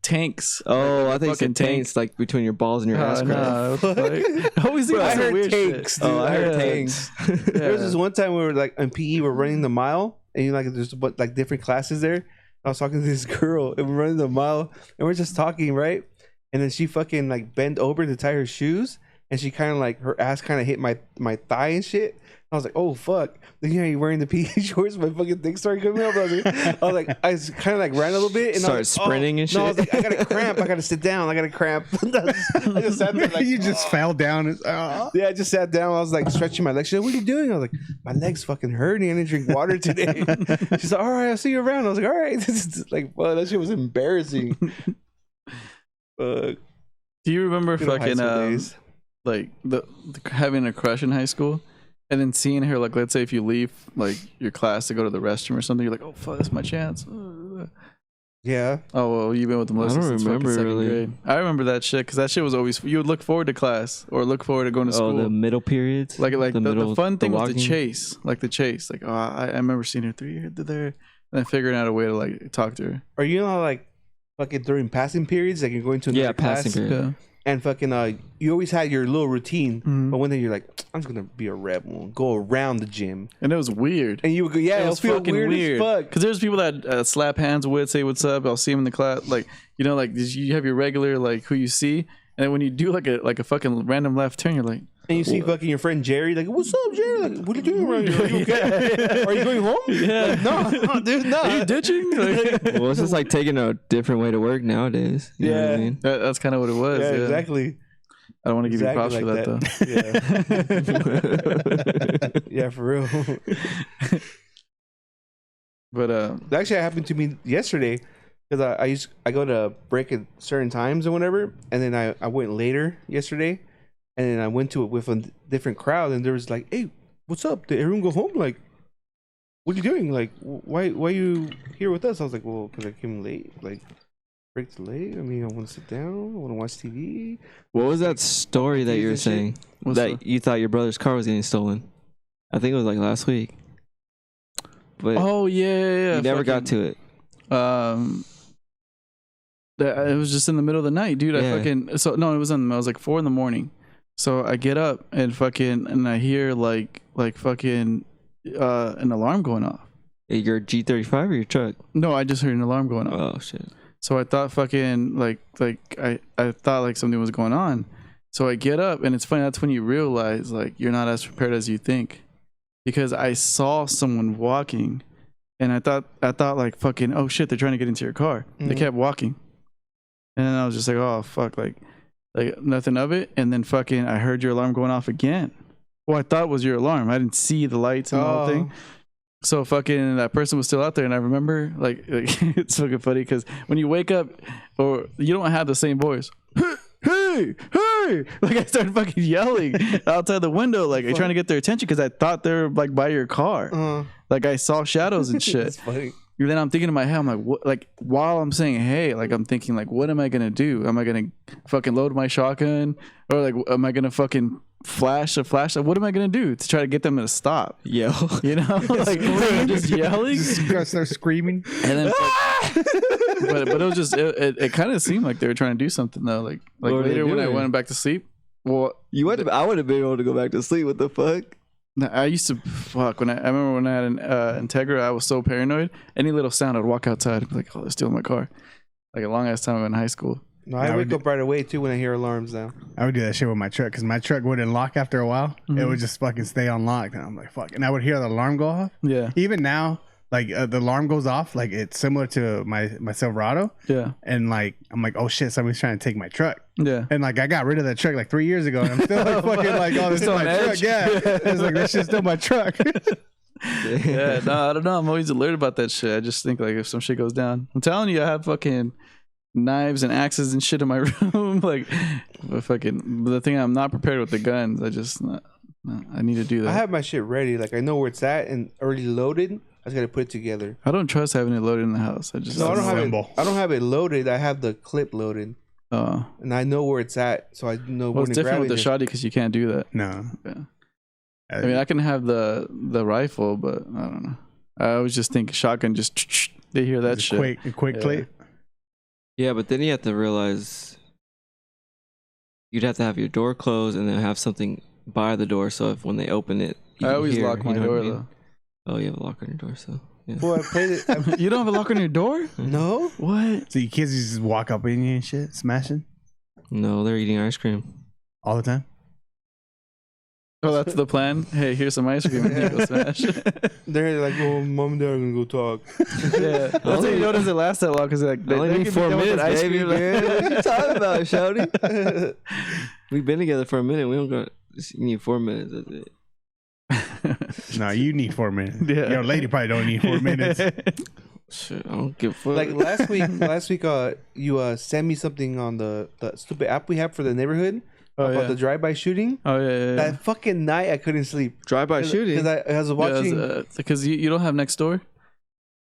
Tanks. Oh, I think fucking it's tanks like between your balls and your ass crack. I always think Bro, I it's heard weird tanks, shit. dude. Oh, I heard Yeah. tanks. There was this one time we were like in PE, we're running the mile, and you know, like there's like different classes there. I was talking to this girl, and we're running the mile, and we're just talking, right? And then she fucking like bent over to tie her shoes, and she kind of like her ass kind of hit my thigh and shit. I was like, oh fuck! Then you know, you're wearing the PE shorts, my fucking thing started coming up. I was I kind of like ran a little bit and Started I was like, sprinting and No, I was shit. like, I got a cramp. I got to sit down. I got a cramp. I just sat there like, You just fell down. And, yeah, I just sat down. I was like stretching my legs. She's like, what are you doing? I was like, my legs fucking hurting. I didn't drink water today. She's like, all right, I'll see you around. I was like, all right. This is like, well, that shit was embarrassing. Do you remember Good old high fucking school days. like the having a crush in high school? And then seeing her, like, let's say if you leave, like, your class to go to the restroom or something, you're like, oh, fuck, that's my chance. Yeah. Oh, well, you've been with Melissa I don't since remember fucking second really. grade. I remember that shit, because that shit was always, you would look forward to class or look forward to going to school. Oh, the middle periods. Like the fun thing was the walking? chase. Like the chase. Like, oh, I remember seeing her 3 years there. And then figuring out a way to, like, talk to her. Or you know, like, fucking during passing periods, like you're going to another class, passing period. Yeah. and fucking you always had your little routine, Mhm. but one day you're like, I'm just gonna be a rebel and go around the gym, And it was weird. and you would go, yeah, It it'll was feel fucking weird, weird. as fuck. Because there's people that slap hands with, say what's up. I'll see them in the class. Like, you know, like you have your regular, like, who you see. And then when you do like a fucking random left turn, you're like, And you see fucking your friend Jerry, like, what's up, Jerry? Like, what are you doing around here? Are you okay? Are you going home? Yeah. Like, no, dude, no. Are you ditching? Like, Well, it's just like taking a different way to work nowadays. You know what I mean? that's kind of what it was. Yeah, Yeah, exactly. I don't want to give you props for that, though. Yeah, for real. But That actually happened to me yesterday because I go to break at certain times or whatever, and then I went later yesterday, and then I went to it with a different crowd, and there was like, hey, what's up? Did everyone go home? Like, what are you doing? Like, why you here with us? I was like, well, because I came late. Like, break's late. I mean, I want to sit down. I want to watch TV. What was that story that you were saying that you thought your brother's car was getting stolen? I think it was like last week. But oh yeah. you never got to it. It was just in the middle of the night, dude. Yeah. It was like 4 a.m. So I get up and I hear like fucking an alarm going off. Your G35 or your truck? No, I just heard an alarm going off. Oh shit. So I thought fucking I thought like something was going on. So I get up, and it's funny, that's when you realize like you're not as prepared as you think. Because I saw someone walking, and I thought like fucking, oh shit, they're trying to get into your car. They kept walking. And then I was just like, oh fuck, like nothing of it. And then fucking I heard your alarm going off again. Well, I thought it was your alarm. I didn't see the lights and the whole thing. So fucking that person was still out there, and I remember like it's fucking funny because when you wake up, or you don't have the same voice. Hey, like I started fucking yelling outside the window, like trying to get their attention because I thought they were like by your car. Like I saw shadows and shit. That's funny. And then I'm thinking in my head, I'm like, what? Like while I'm saying hey, like I'm thinking like, what am I gonna do? Am I gonna fucking load my shotgun, or like am I gonna fucking flash a flashlight? What am I gonna do to try to get them to stop? Yell. You know, like just yelling, Just start screaming. and then. But it was just it kind of seemed like they were trying to do something though. Like later when I went back to sleep. Well, I would have been able to go back to sleep. What the fuck? I used to fuck when I remember when I had an Integra, I was so paranoid. Any little sound, I'd walk outside and be like, "Oh, they're stealing my car." Like a long ass time in high school. No, I wake up right away too when I hear alarms now. I would do that shit with my truck because my truck wouldn't lock after a while. It would just fucking stay unlocked, and I'm like, "Fuck!" And I would hear the alarm go off. Yeah. Even now, like the alarm goes off, like it's similar to my Silverado. Yeah. And like I'm like, oh shit, somebody's trying to take my truck. Yeah. And like I got rid of that truck like 3 years ago, and I'm still like fucking like, oh, this is my truck. Yeah. It's like this shit's still my truck. Yeah. No, I don't know. I'm always alert about that shit. I just think like if some shit goes down, I'm telling you, I have fucking knives and axes and shit in my room. Like, but the thing, I'm not prepared with the guns. I need to do that. I have my shit ready. Like I know where it's at and already loaded. I just gotta put it together. I don't trust having it loaded in the house. I don't have it. I don't have it loaded. I have the clip loaded. And I know where it's at, so I know. Well, when it's to different grab with the shotty because you can't do that. No. Yeah. I mean, I can have the rifle, but I don't know. I always just think shotgun. Just they hear that shit. Quick click. Yeah, but then you have to realize you'd have to have your door closed and then have something by the door, so if when they open it, I always lock my door though. Oh, you have a lock on your door, so yeah. Well, I played it. You don't have a lock on your door? No. What? So you kids just walk up in you and shit, smashing No, they're eating ice cream all the time. Oh, that's the plan. Hey, here's some ice cream and you go smash. They're like, well, mom and dad are gonna go talk. Yeah, that's how you know it doesn't last that long because like they only can 4 be done with minutes, ice baby. cream. Man. What are you talking about, shouty? We've been together for a minute. We don't got. You need 4 minutes. That's it. No, you need 4 minutes. Yeah. Your lady probably don't need 4 minutes. Shit, I don't give a fuck. Like last week, you sent me something on the stupid app we have for the neighborhood about the drive-by shooting. Oh yeah. That fucking night I couldn't sleep. Drive-by shooting? Because I was watching because you don't have next door.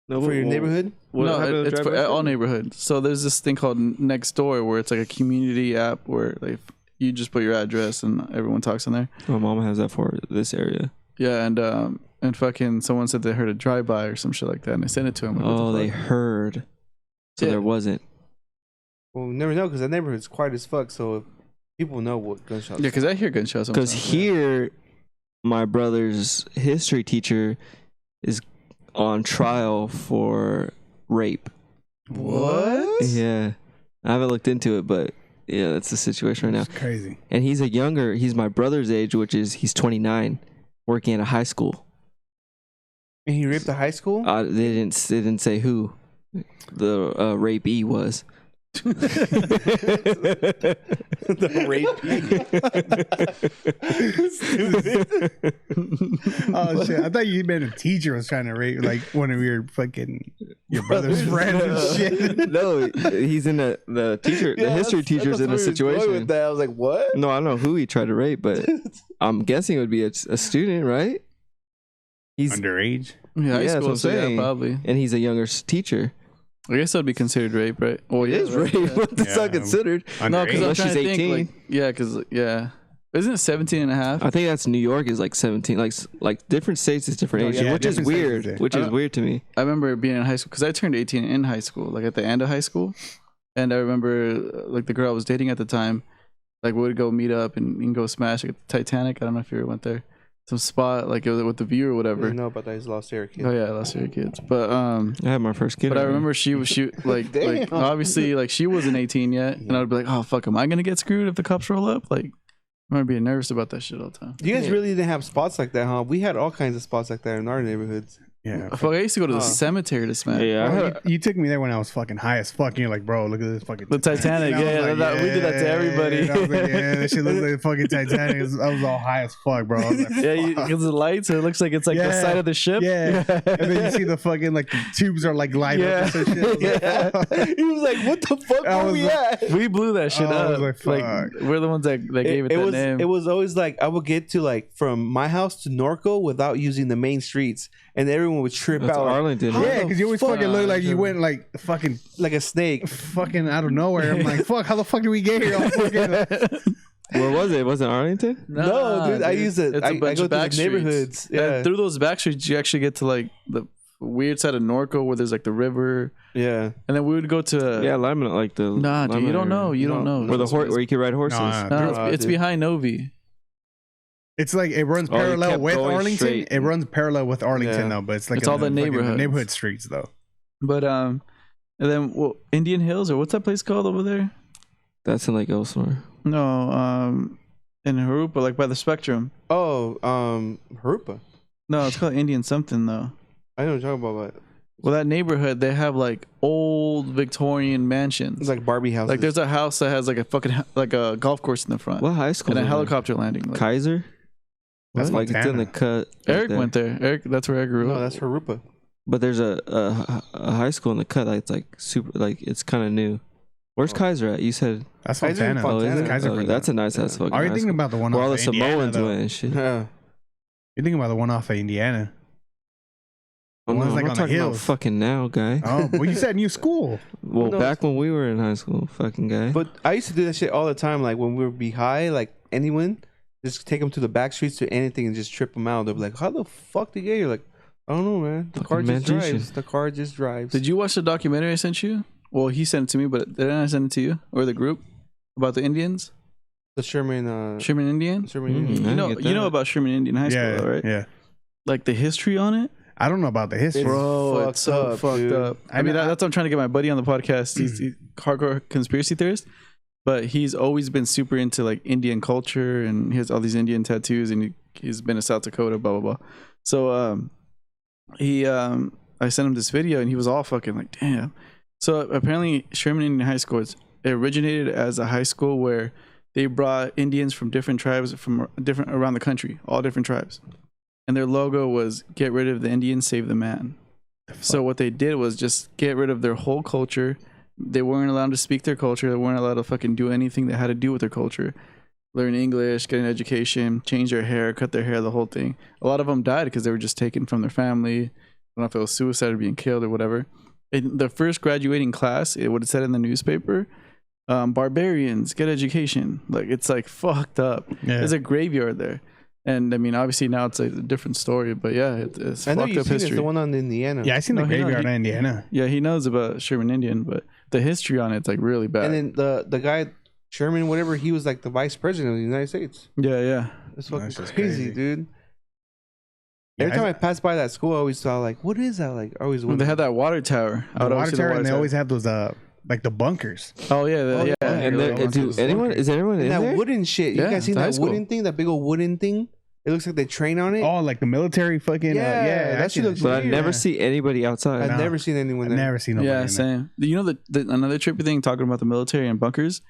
No, for your neighborhood. No, it's for all neighborhoods. So there's this thing called Next Door where it's like a community app where like you just put your address and everyone talks in there. My mom has that for this area. Yeah, and fucking someone said they heard a drive-by or some shit like that, and I sent it to him. Like, Oh, they heard. So there wasn't. Well, we never know because that neighborhood's quiet as fuck. So people know what gunshots. Yeah, because I hear gunshots. Because here, my brother's history teacher is on trial for rape. What? Yeah, I haven't looked into it, but Yeah, that's the situation right now. It's crazy. And he's my brother's age, which is he's 29, working at a high school. And he raped the high school? They didn't say who the rapee was. The rape. Oh shit! I thought you meant a teacher was trying to rape like one of your brother's friends and shit. No, he's in the teacher. The history teacher's in a situation. With that. I was like, what? No, I don't know who he tried to rape, but I'm guessing it would be a student, right? He's Underage. Yeah, high that's school, what I'm so yeah, saying. probably. and he's a younger teacher. I guess that would be considered rape, right? Well, It is rape. What that's not considered. No, because I'm Unless trying she's to think. 18. Like, yeah, because isn't it 17 and a half? I think that's New York is like 17. Like different states is different ages, yeah, which is different states weird. is it. Which is weird to me. I remember being in high school because I turned 18 in high school, like at the end of high school, and I remember like the girl I was dating at the time, like we would go meet up and go smash like at the Titanic. I don't know if you ever went there, some spot like it was with the view or I whatever. didn't know about that. He's lost hair kid. Oh yeah, last year kids, but I had my first kid. But I already. remember she like Damn. obviously like she wasn't 18 yet, and I'd be like, oh fuck, am I gonna get screwed if the cops roll up? Like, I'm gonna be nervous about that shit all the time. You guys really didn't have spots like that, huh? We had all kinds of spots like that in our neighborhoods. Yeah. Fuck, I used to go to the cemetery to smash. Yeah, I Bro, heard, you took me there when I was fucking high as fuck. And you're like, bro, look at this fucking The Titanic, And I was yeah, like, we did that to everybody. And I was like, yeah, that shit looks like the fucking Titanic. I was all high as fuck, bro. I was like, Yeah, fuck. because the lights, it looks like it's like the Yeah. side of the ship. Yeah. And then you see the fucking like the tubes are like light up and some shit. I was like, Yeah. fuck. He was like, what the fuck I were was we like- at? We blew that shit Oh, I up. was Like, like, fuck. we're the ones that gave it that was, name. It was always like I would get to like from my house to Norco without using the main streets, and everyone would trip that's out like, Arlington. How Yeah, the because you always fuck? fucking look like you went like fucking a snake. fucking out of nowhere. I'm like, fuck, how the fuck did we get here? All fucking, Where was it? Was it Arlington? No, dude, I use it. It's I a bunch go of through the back streets. neighborhoods. Yeah. Yeah, Through those back streets, you actually get to like the weird side of Norco where there's like the river, yeah. and then we would go to Yeah, Lyman, like the. Nah, dude, Lyman you don't area. know. You don't know. Where the where you can ride horses. No, No, Nah, it's dude. behind Novi. it's like it runs Oh, you parallel kept with going Arlington. straight. It runs parallel with Arlington Yeah. though, but it's like It's all the fucking neighborhoods. neighborhood streets though. But and then Indian Hills, or what's that place called over there? That's in like Elsinore. No, in Harupa, like by the Spectrum. Oh, Harupa. No, it's called Indian something though. I know what you're talking about, but Well, that neighborhood, they have like old Victorian mansions. it's like Barbie houses. Like there's a house that has like a fucking like a golf course in the front What high school? and a is that? helicopter landing. Like, Kaiser. That's Like it's in the Montana. cut. right Eric there. went there. Eric, that's where I grew no, up. that's Harupa. But there's a high school in the cut that's like super, like it's kind of new. Where's Oh. Kaiser at? You said. That's Kaiser and Fontana. Oh, is Fontana. it? Kaiser Oh, Fontana. that's a nice ass fucking. Are you high thinking school. about the one Where all off the of Indiana? Samoans Though? went and shit? Yeah. You're thinking about the one off of Indiana. Oh, one's no, like I'm on the talking about hills. fucking now, guy. Oh, well, you said new school. Well, No. back when we were in high school, fucking guy. But I used to do that shit all the time. Like when we would be high, like anyone, just take them to the back streets to anything and just trip them out. They'll be like, "How the fuck did you get here?" Like, I don't know, man. The car Fucking just magician. drives. The car just drives. Did you watch the documentary I sent you? Well, he sent it to me, but didn't I send it to you or the group about the Indians? The Sherman? Sherman Indian. Sherman. Mm. Indian. I You know, get you know that. about Sherman Indian High School, Yeah, though, right? yeah. Like the history on it. I don't know about the history. It's Bro, it's so fucked fucked dude. up. I I mean, know- that's what I'm trying to get my buddy on the podcast. He's hardcore conspiracy theorist, but he's always been super into like Indian culture, and he has all these Indian tattoos, and he's been to South Dakota, blah blah blah. So I sent him this video, and he was all fucking like, damn. So apparently, Sherman Indian High School, it originated as a high school where they brought Indians from different tribes from different around the country, all different tribes. And their logo was "Get rid of the Indian, save the man." So what they did was just get rid of their whole culture. They weren't allowed to speak their culture. They weren't allowed to fucking do anything that had to do with their culture. Learn English, get an education, change their hair, cut their hair, the whole thing. A lot of them died because they were just taken from their family. I don't know if it was suicide or being killed or whatever. In the first graduating class, it would have said in the newspaper, "Barbarians, get education." Like, it's like fucked up. Yeah. There's a graveyard there. And I mean, obviously now it's a different story, but yeah, it's I know fucked you've up seen it. It's history. the one on Indiana. Yeah, I seen No, the he know- graveyard he- in Indiana. Yeah, he knows about Sherman Indian, but the history on it's like really bad. And then the guy Sherman, whatever, he was like the vice president of the United States. yeah, yeah. It's fucking That's just crazy, crazy. dude. Yeah, Every time I pass by that school, I always saw like, what is that? Like, I always They wondered. had that water tower. I The would always water see the tower, and they tower. always have those like the bunkers. Oh yeah, Oh, yeah. yeah. And there, is anyone in that there? wooden shit. You Yeah, guys seen it's high that school. wooden thing? That big old wooden thing? It looks like they train on it. Oh, like the military fucking. Yeah, that shit looks But I weird. never see anybody outside. I've No. never seen anyone I've there. never seen nobody. Yeah, in there. same. You know the another trippy thing talking about the military and bunkers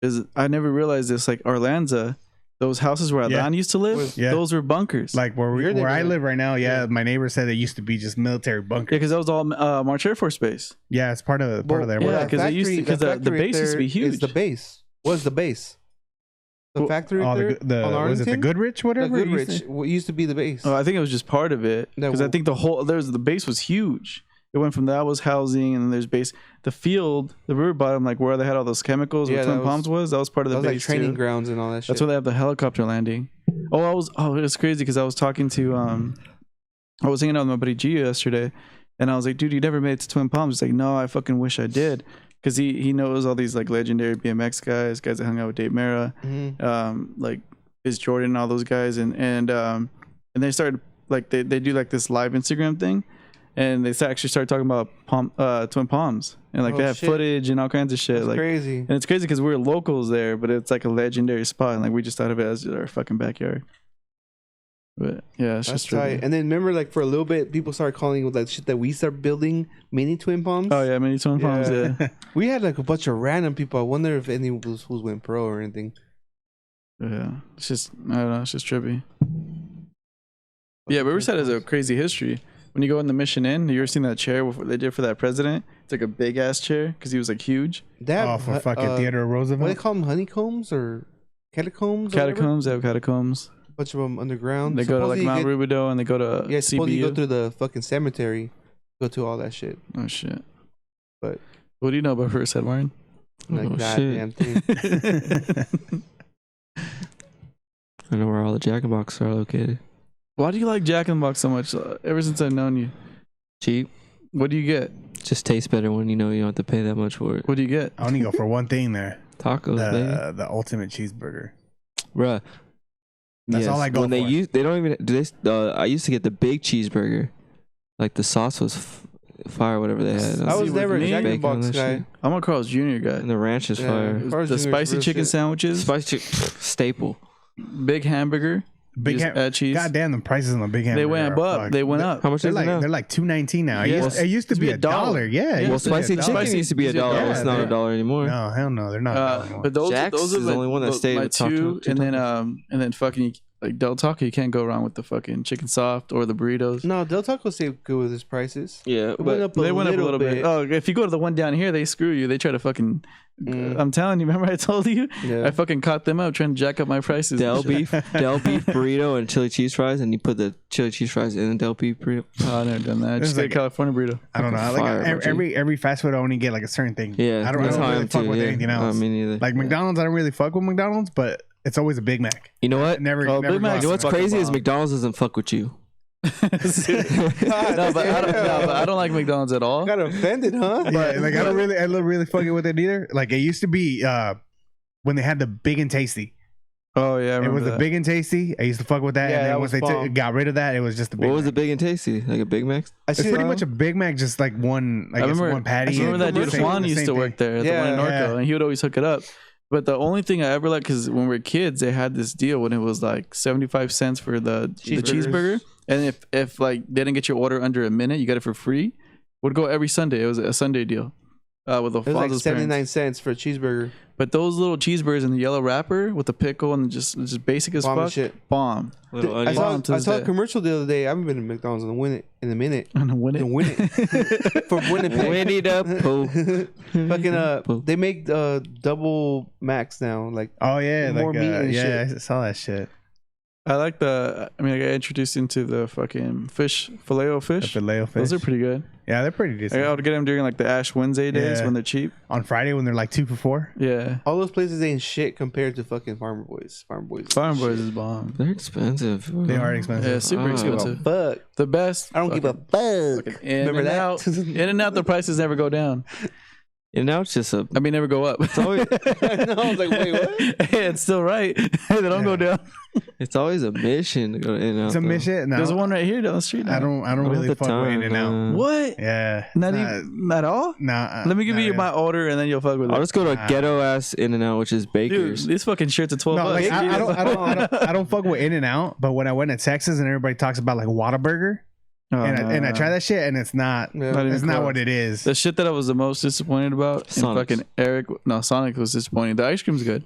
is I never realized this. Like Arlanza, those houses where Yeah. Alan used to live, Yeah. those were bunkers. Like Your where I neighborhood. live right now, yeah, my neighbor said it used to be just military yeah, bunkers. because that was all March Air Force Base. Yeah, it's part of their yeah, work. 'cause they used to- 'cause the base used to be Is huge. the base? Was the base? The Well, factory Oh, there the on was it the Arlington? Goodrich The whatever? it used Goodrich to- what used to be the base. Oh, I think it was just part of it That because I w- think the base was huge. It went from that was housing and then there's base. The field, the river bottom, like where they had all those chemicals, Yeah, where that Twin Palms was, that was part of that the was like base training too. grounds and all that shit. That's where they have the helicopter landing. It was crazy because I was talking to I was hanging out with my buddy Gio yesterday, and I was like, dude, you never made it to Twin Palms. He's like, no, I fucking wish I did, because he knows all these like legendary BMX guys that hung out with Dave Mara, Mhm. like Biz Jordan and all those guys, and they started like they do like this live Instagram thing. And they actually started talking about Twin Palms, and like Oh, they have shit. footage and all kinds of shit. That's Like, crazy. and it's crazy because we're locals there, but it's like a legendary spot, and like we just thought of it as our fucking backyard. But yeah, it's That's just tight. And then remember, like for a little bit, people started calling like shit that we started building mini Twin Palms. oh yeah, mini Twin Palms. Yeah. Yeah, We had like a bunch of random people. I wonder if any of those fools went pro or anything. yeah. It's just I don't know. It's just trippy. Yeah, Riverside has a crazy history. When you go in the Mission Inn, you ever seen that chair they did for that president? It's like a big ass chair because he was like huge. That Oh, for fucking Theodore What do they Roosevelt. call them? Honeycombs or catacombs? or whatever? Catacombs, they have catacombs. A bunch of them underground. They go to like Supposedly Mount you Rubidoux and they go to get, yeah, suppose you go CBU. through the fucking cemetery, go to all that shit. Oh shit! But What do you know about Riverside, Warren? like Oh, goddamn shit. thing. I know where all the Jack in the Box are located. Why do you like Jack in the Box so much? Ever since I've known you, Cheap. what do you get? Just tastes better when you know you don't have to pay that much for it. What do you get? I only go for one thing there. Tacos, baby. The ultimate cheeseburger. Bruh. That's all I go when for. They don't even do this. I used to get the big cheeseburger. Like the sauce was fire, whatever they had. I was See, never with a me, Jack in the bacon on Box that guy. shit. I'm a Carl's Jr. guy. And the ranch is Yeah. fire. Carl's The Jr. is spicy real chicken shit. sandwiches, Spicy chicken staple. big hamburger, Big just ham- add cheese. God damn, the prices on the big hamburger. They went are up. fucked. They went up. How much They're is it like now? they're like $2.19 now. Yeah. It used to be $1. Yeah. Yeah, Well, it's spicy $1. chicken Spicy used to be is $1. $1. It's not Yeah. $1 anymore. No, hell no, they're not. $1 anymore. But those Jack's are is the only one that stayed my with top two, two and then tacos. fucking like Del Taco. You can't go wrong with the fucking chicken soft or the burritos. No, Del Taco stayed good with his prices. Yeah, It but went up They went up a little bit. Oh, if you go to the one down here, they screw you. They try to fucking. Mm. I'm telling you. Remember I told you? Yeah. I fucking caught them up trying to jack up my prices. Del beef burrito and chili cheese fries, and you put the chili cheese fries in the Del beef burrito. Oh, I've never done that. I This just is get like- a California burrito. I don't know. I Fire, like bro, every fast food I only get like a certain thing. Yeah, I don't that's how I really am fuck too. with Yeah. anything else. Me neither. Like McDonald's, I don't really fuck with McDonald's, but it's always a Big Mac. You know what? Never, Oh, never Big go Mac's You know what's fucking crazy is bomb. McDonald's doesn't fuck with you. No, but I don't like McDonald's at all. Got offended, huh? Yeah, like I don't really fuck it with it either. Like it used to be when they had the Big and Tasty. Oh yeah, I It remember was the that. Big and Tasty. I used to fuck with that, Yeah, and that then once was they bomb. got rid of that, it was just the Big What was Mac. the big and tasty? Like a Big Mac? I It's see pretty much a Big Mac, just like one. Like I it's remember- one patty. I Remember that dude commercial, Juan the used same to thing. work there, the Yeah, one in Norco, yeah. and he would always hook it up. But the only thing I ever liked, because when we were kids, they had this deal when it was like 75 cents for the cheeseburger, and if like they didn't get your order under a minute, you got it for free. Would go every Sunday. It was a Sunday deal with It was like Alfonso's 79 parents. cents for a cheeseburger. But those little cheeseburgers in the yellow wrapper with the pickle and just basic as Bomb as fuck, shit. bomb. Little I onion. saw, Bomb to I this saw a day. commercial the other day. I haven't been to McDonald's in a minute. And win it. And win it. For Winnipeg. Winnie the Pooh. Fucking they make double max now. Like Oh yeah, More like meat and yeah, shit. I saw that shit. I like I got introduced into the fucking filet-o The fish. filet-o fish. Those are pretty good. Yeah, they're pretty decent. I would get them during like the Ash Wednesday days Yeah. when they're cheap. On Friday when they're like 2 for $4. Yeah. all those places ain't shit compared to fucking Farmer Boys. Farmer Boys. Farm Boys is bomb. They're expensive. They are expensive. Yeah, super Ah. expensive. Fuck. The best. I don't give a fuck. In Remember and that? out. In and out, the prices never go down. And now it's just a. I mean, never go up. I know. I was like, wait, what? Hey, it's still right. Hey, they don't go down. It's always a mission to go to In-N-Out. It's a though. mission. No, There's one right here down the street. I now. don't have really the fuck with time, In-N-Out. nah. What? Yeah. Not even at all. Nah. Let me give you my order and then you'll fuck with I'll it. just go to a ghetto ass In-N-Out, which is Dude, Baker's. these fucking shirts are $12. No, like bucks. I don't fuck with In-N-Out. But when I went to Texas and everybody talks about like Whataburger, Oh, and I try that shit and it's not. Yeah. Not even It's not close. what it is. The shit that I was the most disappointed about, and Sonic's. fucking Sonic was disappointing. The ice cream's good,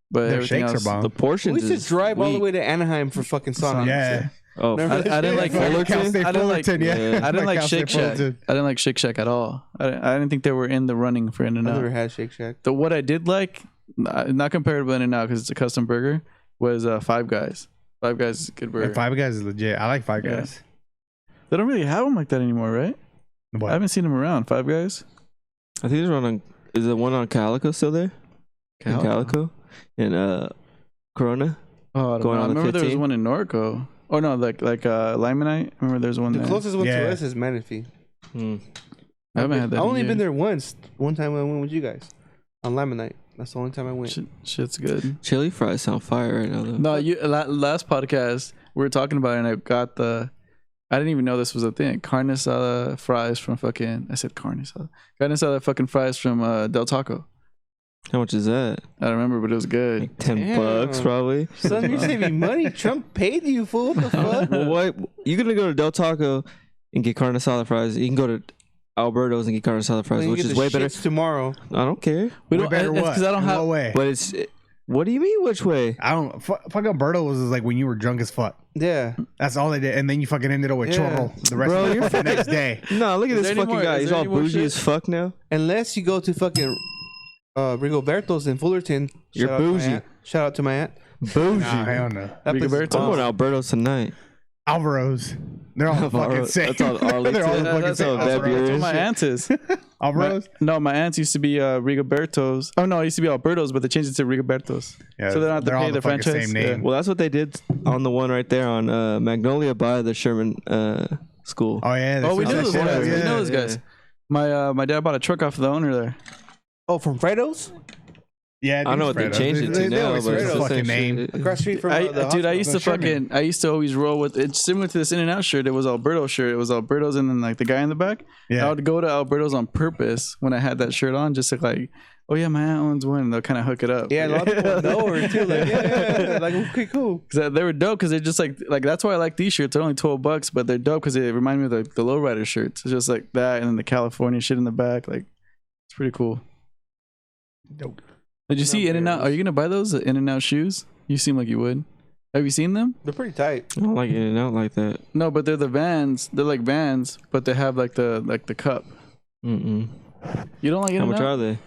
but Their everything shakes else, are bomb. The portions We should is drive all the weak. way to Anaheim for fucking Sonic. Yeah. Oh, Never- I didn't like Fullerton? Cal State I didn't like- Fullerton, yeah. yeah. I didn't like Cal Shake State Shack. Fullerton. I didn't like Shake Shack at all. I didn't think they were in the running for I've never In-N-Out. had Shake Shack. What I did like, not comparable to In-N-Out because it's a custom burger, was Five Guys. Five Guys is a good burger. Yeah, Five Guys is legit. I like Five Yeah. Guys. They don't really have them like that anymore, right? I What? haven't seen them around. Five Guys. I think there's one on. Is the one on Calico still there? In Calico? In Corona? Oh, I don't Going know. I on the remember there was 15? one in Norco. Oh no, like Limonite. I remember there's one The there. closest one Yeah. to us is Manatee. Hmm. I haven't had that. I only in been years. there once. One time I went with you guys on Laminite. That's the only time I went. Shit's good. Chili fries sound fire right now, though. No, last podcast we were talking about it and I got I didn't even know this was a thing. Carne asada fries from fucking. I said carne asada. Carne asada fucking fries from Del Taco. How much is that? I don't remember, but it was good. Like $10 Damn. probably. Son, you're saving money. Trump paid you, fool. What the fuck? Well, what? You're gonna go to Del Taco and get carne asada fries. You can go to Alberto's and get carne asada fries, Then you which get is the way better. shits tomorrow. I don't care. We Way don't. better It's what? because I don't In have. what way? But it's. What do you mean? Which way? I don't. Fucking Berto was like when you were drunk as fuck. Yeah. That's all they did, and then you fucking ended up with Yeah. churro the rest Bro, of you're the next day. No, look at Is this there any fucking more- guy. is He's there all any more bougie shit? as fuck now. Unless you go to fucking Rigoberto's in Fullerton. You're Shout out to my bougie. aunt. Shout out to my aunt. Bougie. Nah, hell no. That place is Rigoberto's? I'm bomb. going to Alberto's tonight. Alvaro's. They're all fucking Alvaro's. sick. That's all Arlington. They're all Yeah, fucking that's sick. all That's February. what my aunt is. Alvaro's. My aunt's used to be Rigoberto's. Oh no, it used to be Alberto's, but they changed it to Rigoberto's. Yeah, So they don't have to they're all pay the fucking franchise? Same Yeah. name. Well, that's what they did on the one right there on Magnolia by the Sherman school. Oh yeah. they Oh, we switched know that those shit guys. up, We yeah. know those guys. My dad bought a truck off the owner there. Oh, from Fredo's? Yeah, I don't know what they Fredo's. changed it to They now, always but switch it's the the fucking same name. shit. Across the street from I the used hospital. to I used to always roll with it's similar to this In-N-Out shirt. It was Alberto's shirt. It was Alberto's and then like the guy in the back. Yeah. I would go to Alberto's on purpose when I had that shirt on, just to like, oh yeah, my aunt owns one. And they'll kind of hook it up. Yeah, a lot of people know her too. Like, yeah. Like, okay, cool. Cause they were dope because they're just like that's why I like these shirts. They're only $12, but they're dope because they remind me of the lowrider shirts. It's just like that, and then the California shit in the back. Like it's pretty cool. Dope. Did you see In-N-Out? Are you gonna buy those In-N-Out shoes? You seem like you would. Have you seen them? They're pretty tight. I don't like it out like that. No, but they're the Vans. They're like Vans, but they have like the cup. Mm-mm. You don't like How much In-N-Out? are they?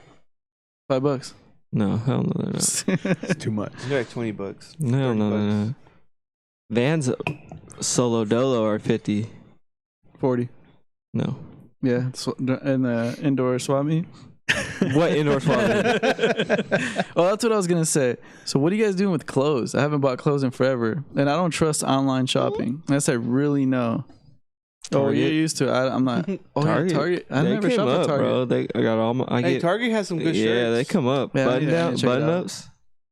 $5. No, hell no, they're not. It's too much. They're like $20. No, no, no, no. Vans Solo Dolo are 50. 40. No. Yeah, in the indoor swap meet. What indoor swap meet? Well, that's what I was gonna say. So, what are you guys doing with clothes? I haven't bought clothes in forever, and I don't trust online shopping unless I really know. Oh, Target? you're used to it. I'm not. Oh, Target. yeah, Target. I They never came shop up, at Target. bro. I got all my. I Hey, get, Target has some good shirts. yeah, they come up. Yeah, button yeah, down, check it button out. ups,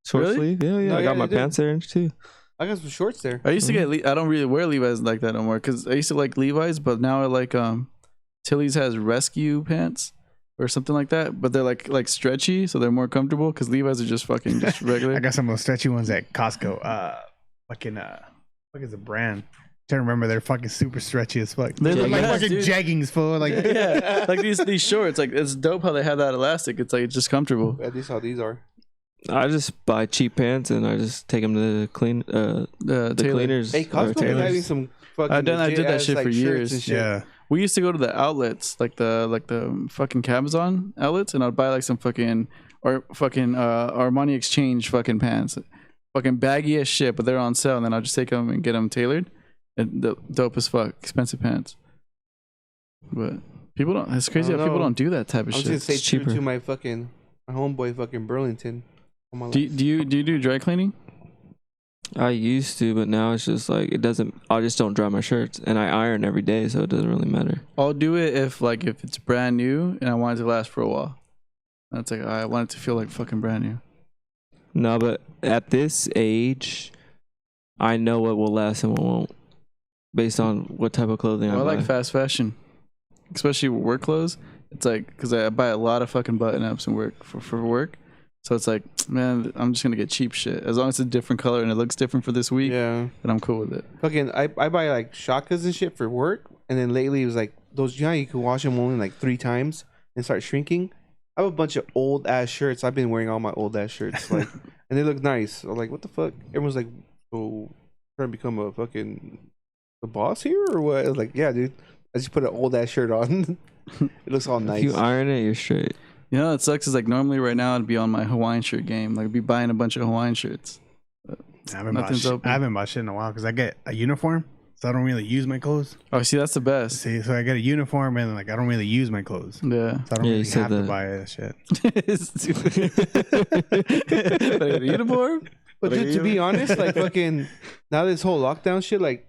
short Really? sleeve. Yeah, yeah. No, I yeah, got my they do. pants there too. I got some shorts there. I used to get. I don't really wear Levi's like that no more because I used to like Levi's, but now I like Tilly's has rescue pants or something like that, but they're like stretchy, so they're more comfortable. Because Levi's are just fucking just regular. I got some of those stretchy ones at Costco. What is the brand? Trying to remember, they're fucking super stretchy as fuck. They're They're the like best, fucking dude. jeggings, fool. Like Yeah, like these shorts. Like it's dope how they have that elastic. It's like it's just comfortable. At least how these are. I just buy cheap pants and I just take them to the the Taylor. cleaners. Hey, or Costco is tailors. having some fucking. I did that legit-ass, shit for shirts years. and shit. yeah, We used to go to the outlets, like the fucking Cabazon outlets, and I'd buy like some fucking Armani Exchange fucking pants, fucking baggy as shit, but they're on sale, and then I'll just take them and get them tailored, and dope as fuck, expensive pants. But people don't. It's crazy I how don't people know. don't do that type of I'm just gonna shit. stay It's true cheaper. to my homeboy fucking Burlington. All my Do life. you do dry cleaning? I used to, but now it's just like it doesn't. I just don't dry my shirts, and I iron every day, so it doesn't really matter. I'll do it if it's brand new and I want it to last for a while. That's like I want it to feel like fucking brand new. No, but at this age, I know what will last and what won't, based on what type of clothing I Well, I buy. like fast fashion, especially work clothes. It's like because I buy a lot of fucking button ups and work for work, so it's like, man, I'm just gonna get cheap shit as long as it's a different color and it looks different for this week. Yeah. Then I'm cool with it. Fucking, I buy like shakas and shit for work, and then lately it was like those. You know, how you can wash them only like 3 times and start shrinking. I have a bunch of old ass shirts. I've been wearing all my old ass shirts, like, and they look nice. I'm like, what the fuck? Everyone's like, oh, trying to become a fucking the boss here or what? I was like, yeah, dude. I just put an old ass shirt on. It looks all nice. If you iron it, you're straight. You know, it sucks. Is like normally right now I'd be on my Hawaiian shirt game. Like I'd be buying a bunch of Hawaiian shirts. I haven't Nothing's open. I haven't bought shit in a while because I get a uniform, so I don't really use my clothes. Oh, see, that's the best. See, so I get a uniform and like I don't really use my clothes, so Yeah. I don't Yeah, you really said have to that. buy that shit. Like a uniform? But dude, to be honest, like fucking now this whole lockdown shit, like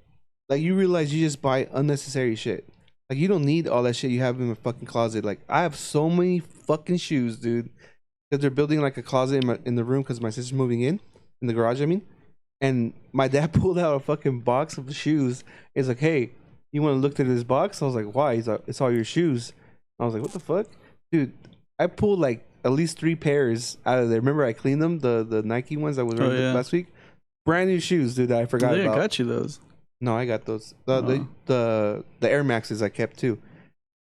you realize you just buy unnecessary shit. Like you don't need all that shit you have in the fucking closet. Like I have so many fucking shoes, dude, because they're building like a closet in the room because my sister's moving in the garage. I mean, and my dad pulled out a fucking box of shoes. He's like, "Hey, you want to look through this box?" I was like, "Why?" He's like, "It's all your shoes." I was like, "What the fuck, dude?" I pulled like at least 3 pairs out of there. Remember, I cleaned them, the Nike ones I was wearing last week. Brand new shoes, dude. That I forgot Yeah, about. I got you those. No, I got those. The Air Maxes I kept too.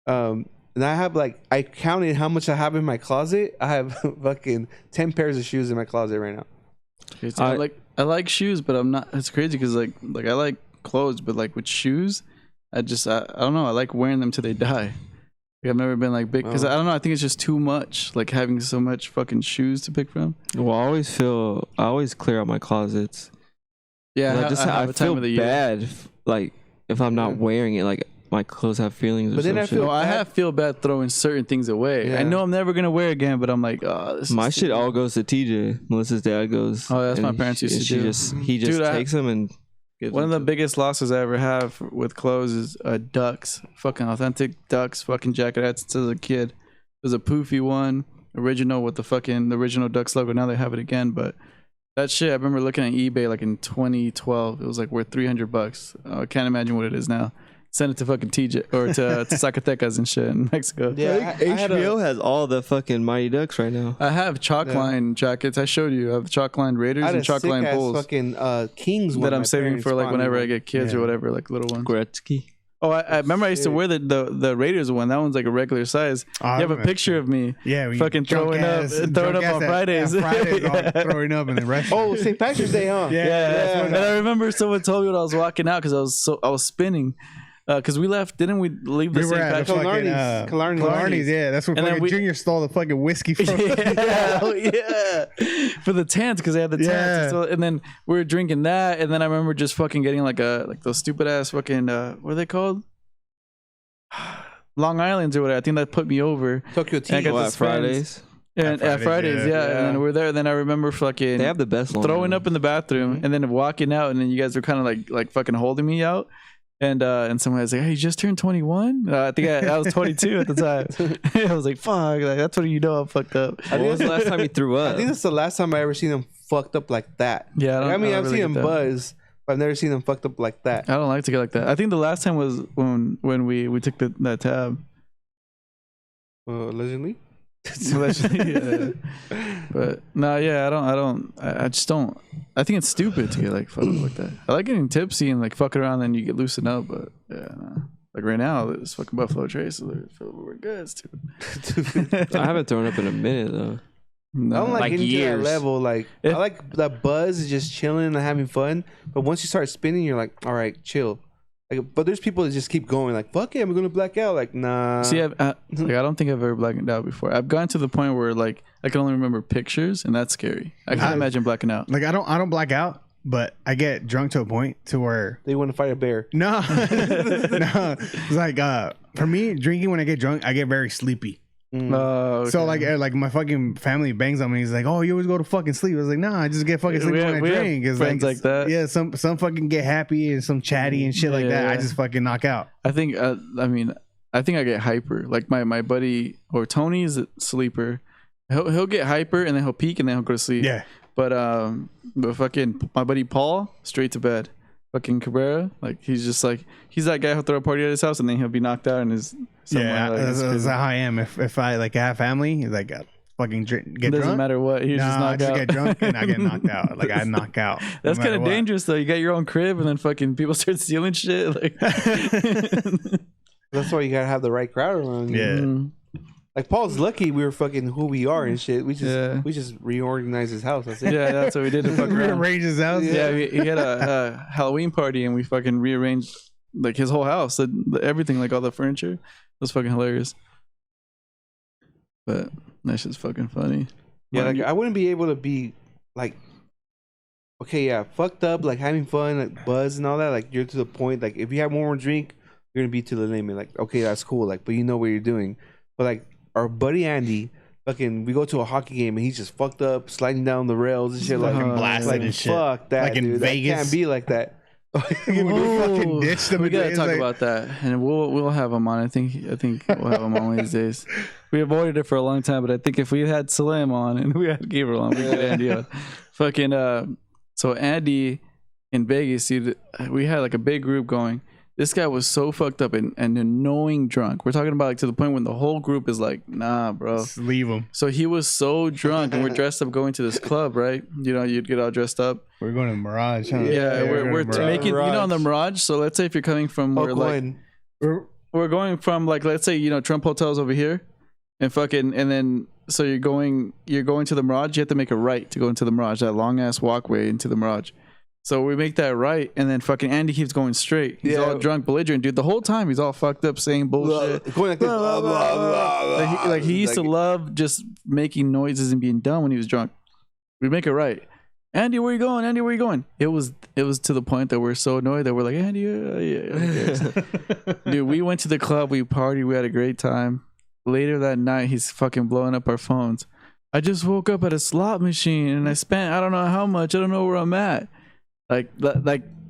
And I have like I counted how much I have in my closet. I have fucking 10 pairs of shoes in my closet right now. I like shoes, but I'm not. It's crazy because like I like clothes, but like with shoes, I don't know. I like wearing them till they die. Like, I've never been like big because I don't know. I think it's just too much. Like having so much fucking shoes to pick from. Well, I always clear out my closets. Yeah, I feel bad like if I'm not wearing it, like my clothes have feelings. But or then some I shit. feel No, I feel bad throwing certain things away. Yeah. I know I'm never gonna wear again, but I'm like, oh, this My is shit all goes to TJ. Melissa's dad goes. Oh, that's and my parents used to do. He just Dude, takes them and gives One of them the biggest losses I ever have with clothes is Ducks. Fucking authentic Ducks fucking jacket I had since I was a kid. It was a poofy one, original with the original Ducks logo. Now they have it again, but that shit, I remember looking at eBay like in 2012. It was like worth $300. I can't imagine what it is now. Send it to fucking TJ or to Zacatecas and shit in Mexico. Yeah, I had HBO has all the fucking Mighty Ducks right now. I have chalkline jackets. I showed you. I have chalkline Raiders I had and a sick chalkline ass Bulls fucking Kings one that I'm my saving parents for like bought me whenever I one. get kids or whatever, like little ones. Gretzky. Oh, I remember I used to wear the Raiders one. That one's like a regular size. Oh, I You have a remember picture of me. Yeah, Fucking throwing up on Fridays. Fridays, Yeah. all throwing up in the restaurant. Oh, St. Patrick's Day, huh? Yeah. And I remember someone told me when I was walking out because I was spinning. Because we left, didn't we leave the we were St. at Patrick's? Killarney's. Yeah, that's where And then fucking Junior stole the fucking whiskey from. Yeah, oh, yeah. For the tents, because they had the tents. Yeah. So, and then we were drinking that, and then I remember just fucking getting like those stupid ass fucking what are they called? Long Islands or whatever. I think that put me over. Tokyo And I Tea. got Well, the at Fridays. And at Fridays, yeah. And then we're there. Then I remember fucking They have the best Long throwing Island. up in the bathroom and then walking out, and then you guys were kind of like fucking holding me out. And someone was like, "Hey, you just turned 21." I think I was 22 at the time. I was like, "Fuck!" Like, that's when you know I'm fucked up. What was the last time you threw I up? think that's the last time I ever seen them fucked up like that. Yeah, I mean, I've really seen them get that. buzz, but I've never seen them fucked up like that. I don't like to get like that. I think the last time was when we took that tab. Allegedly. Yeah. But no, yeah, I just don't. I think it's stupid to get like fucked up like that. I like getting tipsy and like fucking around, then you get loosened up. But yeah, no. Like right now, this fucking Buffalo Trace, we're good. It's stupid. I haven't thrown up in a minute though. No. I don't like, Like getting to years. that level. Like I like that buzz is just chilling and having fun. But once you start spinning, you're like, all right, chill. Like, but there's people that just keep going. Like, fuck it, I'm gonna black out. Like, nah. See, like, I don't think I've ever blacked out before. I've gotten to the point where like I can only remember pictures, and that's scary. I can't imagine blacking out. Like I don't black out, but I get drunk to a point to where They want to fight a bear. no, no. It's like for me, drinking when I get drunk, I get very sleepy. Okay. So like my fucking family bangs on me. He's like, "Oh, you always go to fucking sleep." I was like, "Nah, I just get fucking sleepy when I we have drink." It's friends like that. Yeah, some fucking get happy and some chatty and shit like that. Yeah. I just fucking knock out. I think I think I get hyper. Like my buddy or Tony is a sleeper. He'll get hyper and then he'll peak and then he'll go to sleep. Yeah. But fucking my buddy Paul, straight to bed. Fucking Cabrera, like he's that guy who'll throw a party at his house and then he'll be knocked out and his Yeah, that's how I am. If I like have family, like fucking get drunk. Doesn't matter what. He's just knocked out. Get drunk and I get knocked out. Like I knock out. That's kind of dangerous though. You got your own crib and then fucking people start stealing shit. Like that's why you gotta have the right crowd around you. Yeah. Mm-hmm. Like Paul's lucky we were fucking who we are and shit. We just reorganized his house. That's it. Yeah, that's what we did to fuck around. Rearrange his house. Yeah, he had a Halloween party and we fucking rearranged like his whole house, everything, like all the furniture. It was fucking hilarious. But that shit's fucking funny. Yeah, like I wouldn't be able to be like, okay, yeah, fucked up, like having fun, like buzz and all that. Like you're to the point. Like if you have one more drink, you're gonna be to the limit. Like okay, that's cool. Like but you know what you're doing. But like our buddy Andy, fucking, we go to a hockey game and he's just fucked up, sliding down the rails and shit. Like blasted like and shit. Fuck that, like in dude. Vegas. That can't be like that. Fucking ditch them. We gotta talk about that, and we'll have him on. I think we'll have him on one of these days. We avoided it for a long time, but I think if we had Salim on and we had Gabriel on, we could Andy on. Fucking so Andy in Vegas, dude, we had like a big group going. This guy was so fucked up and annoying drunk. We're talking about like to the point when the whole group is like, nah, bro. Just leave him. So he was so drunk and we're dressed up going to this club, right? You know, you'd get all dressed up. We're going to Mirage, huh? Yeah, we're making, you know, on the Mirage. So let's say if you're coming from where like, we're going from like, let's say, you know, Trump Hotel's over here and fucking, and then, so you're going to the Mirage. You have to make a right to go into the Mirage, that long ass walkway into the Mirage. So we make that right, and then fucking Andy keeps going straight. He's all drunk, belligerent, dude. The whole time he's all fucked up, saying bullshit. Going like this. Blah, blah, blah, like he used to love just making noises and being dumb when he was drunk. We make it right. Andy, where you going? Andy, where you going? It was to the point that we're so annoyed that we're like, Andy, dude. We went to the club, we partied, we had a great time. Later that night, he's fucking blowing up our phones. I just woke up at a slot machine and I spent I don't know how much. I don't know where I'm at. Like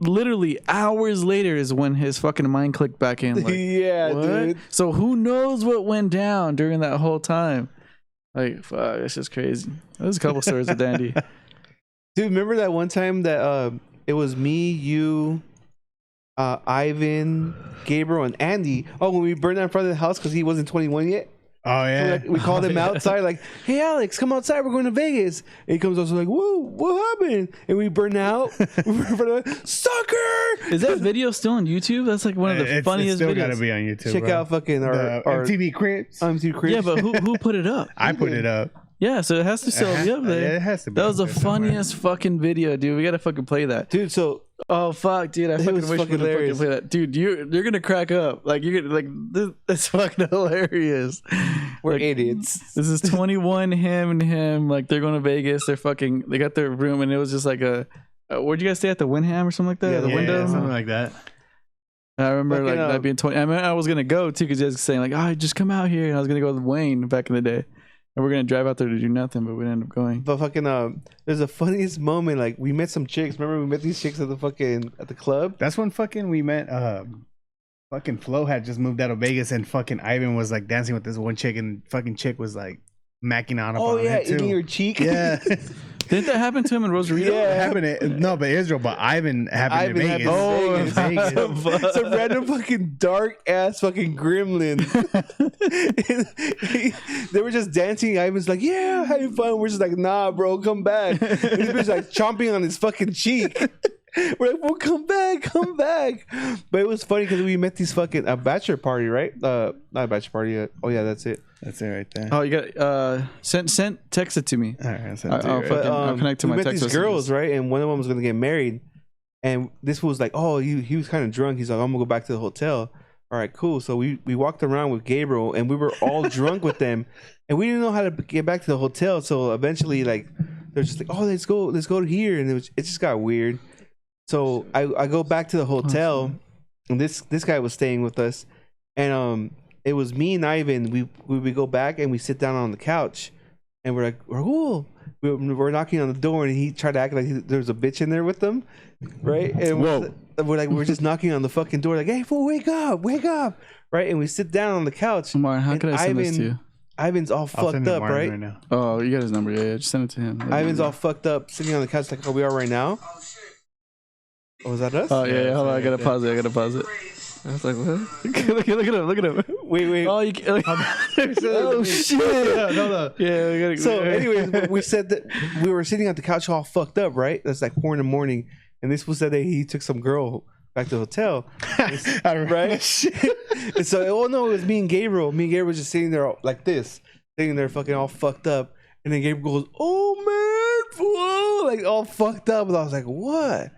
literally hours later is when his fucking mind clicked back in. Like, yeah, what? dude. So who knows what went down during that whole time? Like, fuck, that's just crazy. There's a couple stories with Andy. Dude, remember that one time that it was me, you, Ivan, Gabriel, and Andy. Oh, when we burned down in front of the house because he wasn't 21 yet. Oh yeah. So, we called him outside, like, "Hey, Alex, come outside. We're going to Vegas." And he comes also like, "Whoa, what happened?" And we burn out. Sucker! Is that video still on YouTube? That's like one of the funniest it's still videos. Gotta be on YouTube. Check out fucking our MTV Cribs. MTV Cribs. Yeah, but who put it up? I put it up. Yeah, so it has to still be up there. Yeah, it has to be. That was the up there somewhere. funniest fucking video, dude. We gotta fucking play that. Dude, so Oh fuck, dude! I fucking was wish we fucking could fucking hilarious. play that, dude. You're gonna crack up. Like you're gonna like that's fucking hilarious. we're Like, idiots. This is 21, him and him. Like they're going to Vegas. They got their room, and it was just like where'd you guys stay at, the Wyndham or something like that? Yeah, The window, something like that. I remember Fucking, like that being 20. I mean, I was gonna go too because you guys were saying like, "Oh, just come out here," and I was gonna go with Wayne back in the day, and we're gonna drive out there to do nothing, but we ended up going. But fucking there's the funniest moment. Like we met some chicks. Remember we met these chicks at the club. That's when fucking we met. Fucking Flo had just moved out of Vegas, and fucking Ivan was like dancing with this one chick, and fucking chick was like macking on up Oh on yeah, it too. eating your cheek. Yeah. Didn't that happen to him in Rosarito? Yeah. happened no, but Israel, but Ivan happened in Vegas. happened in Oh, Vegas. Some random fucking dark ass fucking gremlin. They were just dancing. Ivan's like, "Yeah, having fun." We're just like, "Nah, bro, come back." And this bitch like chomping on his fucking cheek. We're like, "Well, come back." But it was funny because we met these fucking a bachelor party, right? Not a bachelor party. Oh yeah, that's it. that's it right there. Oh, you got text it to me. All right, that's I'll it. fucking- I'll connect to we my met text these girls, right? And one of them was gonna get married, and this was like, "Oh, he was kind of drunk." He's like, "I'm gonna go back to the hotel." All right, cool. So we walked around with Gabriel, and we were all drunk with them, and we didn't know how to get back to the hotel. So eventually, like, they're just like, "Oh, let's go here," and it just got weird. So I go back to the hotel, and this guy was staying with us, and it was me and Ivan. We go back and we sit down on the couch, and we're like, "Cool." We're knocking on the door, and he tried to act like there was a bitch in there with them, right? And we're just knocking on the fucking door, like, "Hey, fool, wake up, right?" And we sit down on the couch. Omar, how and could I send this to you? Ivan's all I'll fucked send him up, Martin right? now. Oh, you got his number. Yeah, just send it to him. Ivan's all fucked up, sitting on the couch like how we are right now. Oh, is that us? Oh yeah, hold on. I gotta pause it. I was like, what? look at him. Wait. Oh, you can, oh shit. No. Yeah, we gotta. So, anyways, we said that we were sitting at the couch all fucked up, right? That's like 4 a.m, and this was that day he took some girl back to the hotel, right? And so, it was me and Gabriel. Me and Gabriel was just sitting there like this, sitting there fucking all fucked up, and then Gabriel goes, "Oh man, fool!" Like all fucked up, and I was like, "What?"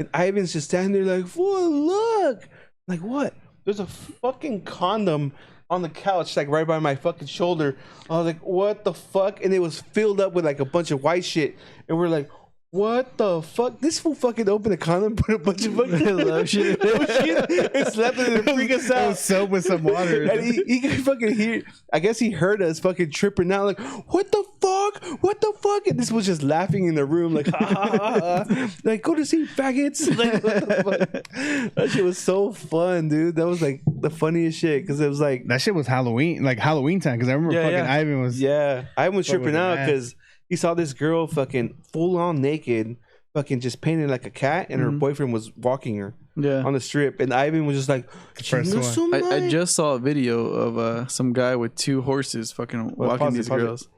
And Ivan's just standing there like, "Fool, look!" Like what? There's a fucking condom on the couch, like right by my fucking shoulder. I was like, what the fuck? And it was filled up with like a bunch of white shit. And we're like, what the fuck? This fool fucking opened a condom, put a bunch of fucking lotion and slept in it and freak us It out. was soap with some water. And he could fucking hear. I guess he heard us fucking tripping out, like, what the fuck? What the fuck? And this was just laughing in the room, like, ha ha ha, ha. Like, go to sleep, faggots. Like, what the fuck? That shit was so fun, dude. That was like the funniest shit because it was like, That shit was Halloween time. Because I remember fucking Ivan was. yeah, I was tripping Fucking out ass. because he saw this girl fucking full on naked, fucking just painted like a cat, and her boyfriend was walking her Yeah. on the strip, and Ivan was just like, First one. I just saw a video of some guy with 2 horses fucking walking pause it, these pause it. girls.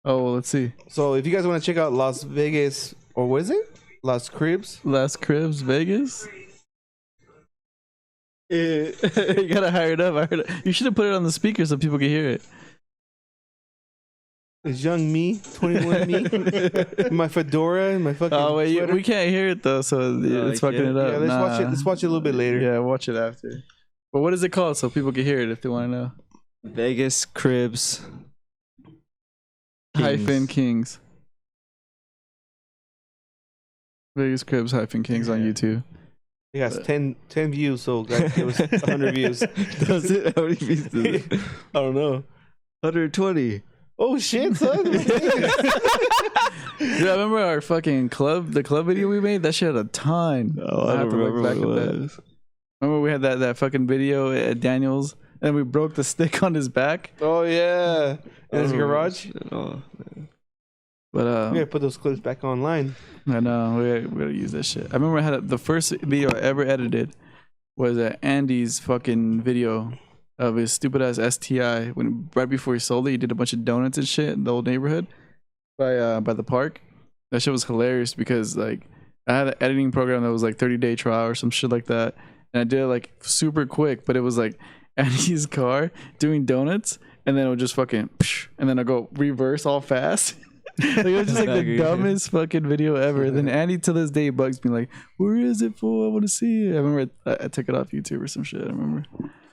Oh, well, let's see. So if you guys want to check out Las Vegas, or what is it? Las Cribs? Last Cribs, Vegas. You gotta hire it up. You should have put it on the speaker so people could hear it. It's young me, 21 me, my fedora and my fucking. Oh wait, sweater. we can't hear it though, so it's fucking it up. Yeah, let's watch it. Let's watch it a little bit later. Yeah, watch it after. But what is it called so people can hear it if they want to know? Vegas Cribs Kings. Vegas Cribs -Kings on YouTube. It has 10 views, so guys, it was 100 views. Does it? How many views does it? I don't know. 120. Oh shit, son! Dude, I remember our fucking the club video we made. That shit had a ton. Oh, I don't remember what it was. Remember we had that fucking video at Daniel's, and we broke the stick on his back. Oh yeah, in his Oh, garage. shit. Oh, man. But We gotta put those clips back online. I know we gotta use that shit. I remember I had the first video I ever edited was Andy's fucking video of his stupid ass STI when right before he sold it. He did a bunch of donuts and shit in the old neighborhood by the park. That shit was hilarious because like I had an editing program that was like 30-day trial or some shit like that, and I did it like super quick. But it was like Andy's car doing donuts, and then it would just fucking, and then I go reverse all fast. Like, it was just like the dumbest fucking video ever. And then Andy to this day bugs me like, "Where is it, fool? I want to see it." I remember I took it off YouTube or some shit. I remember.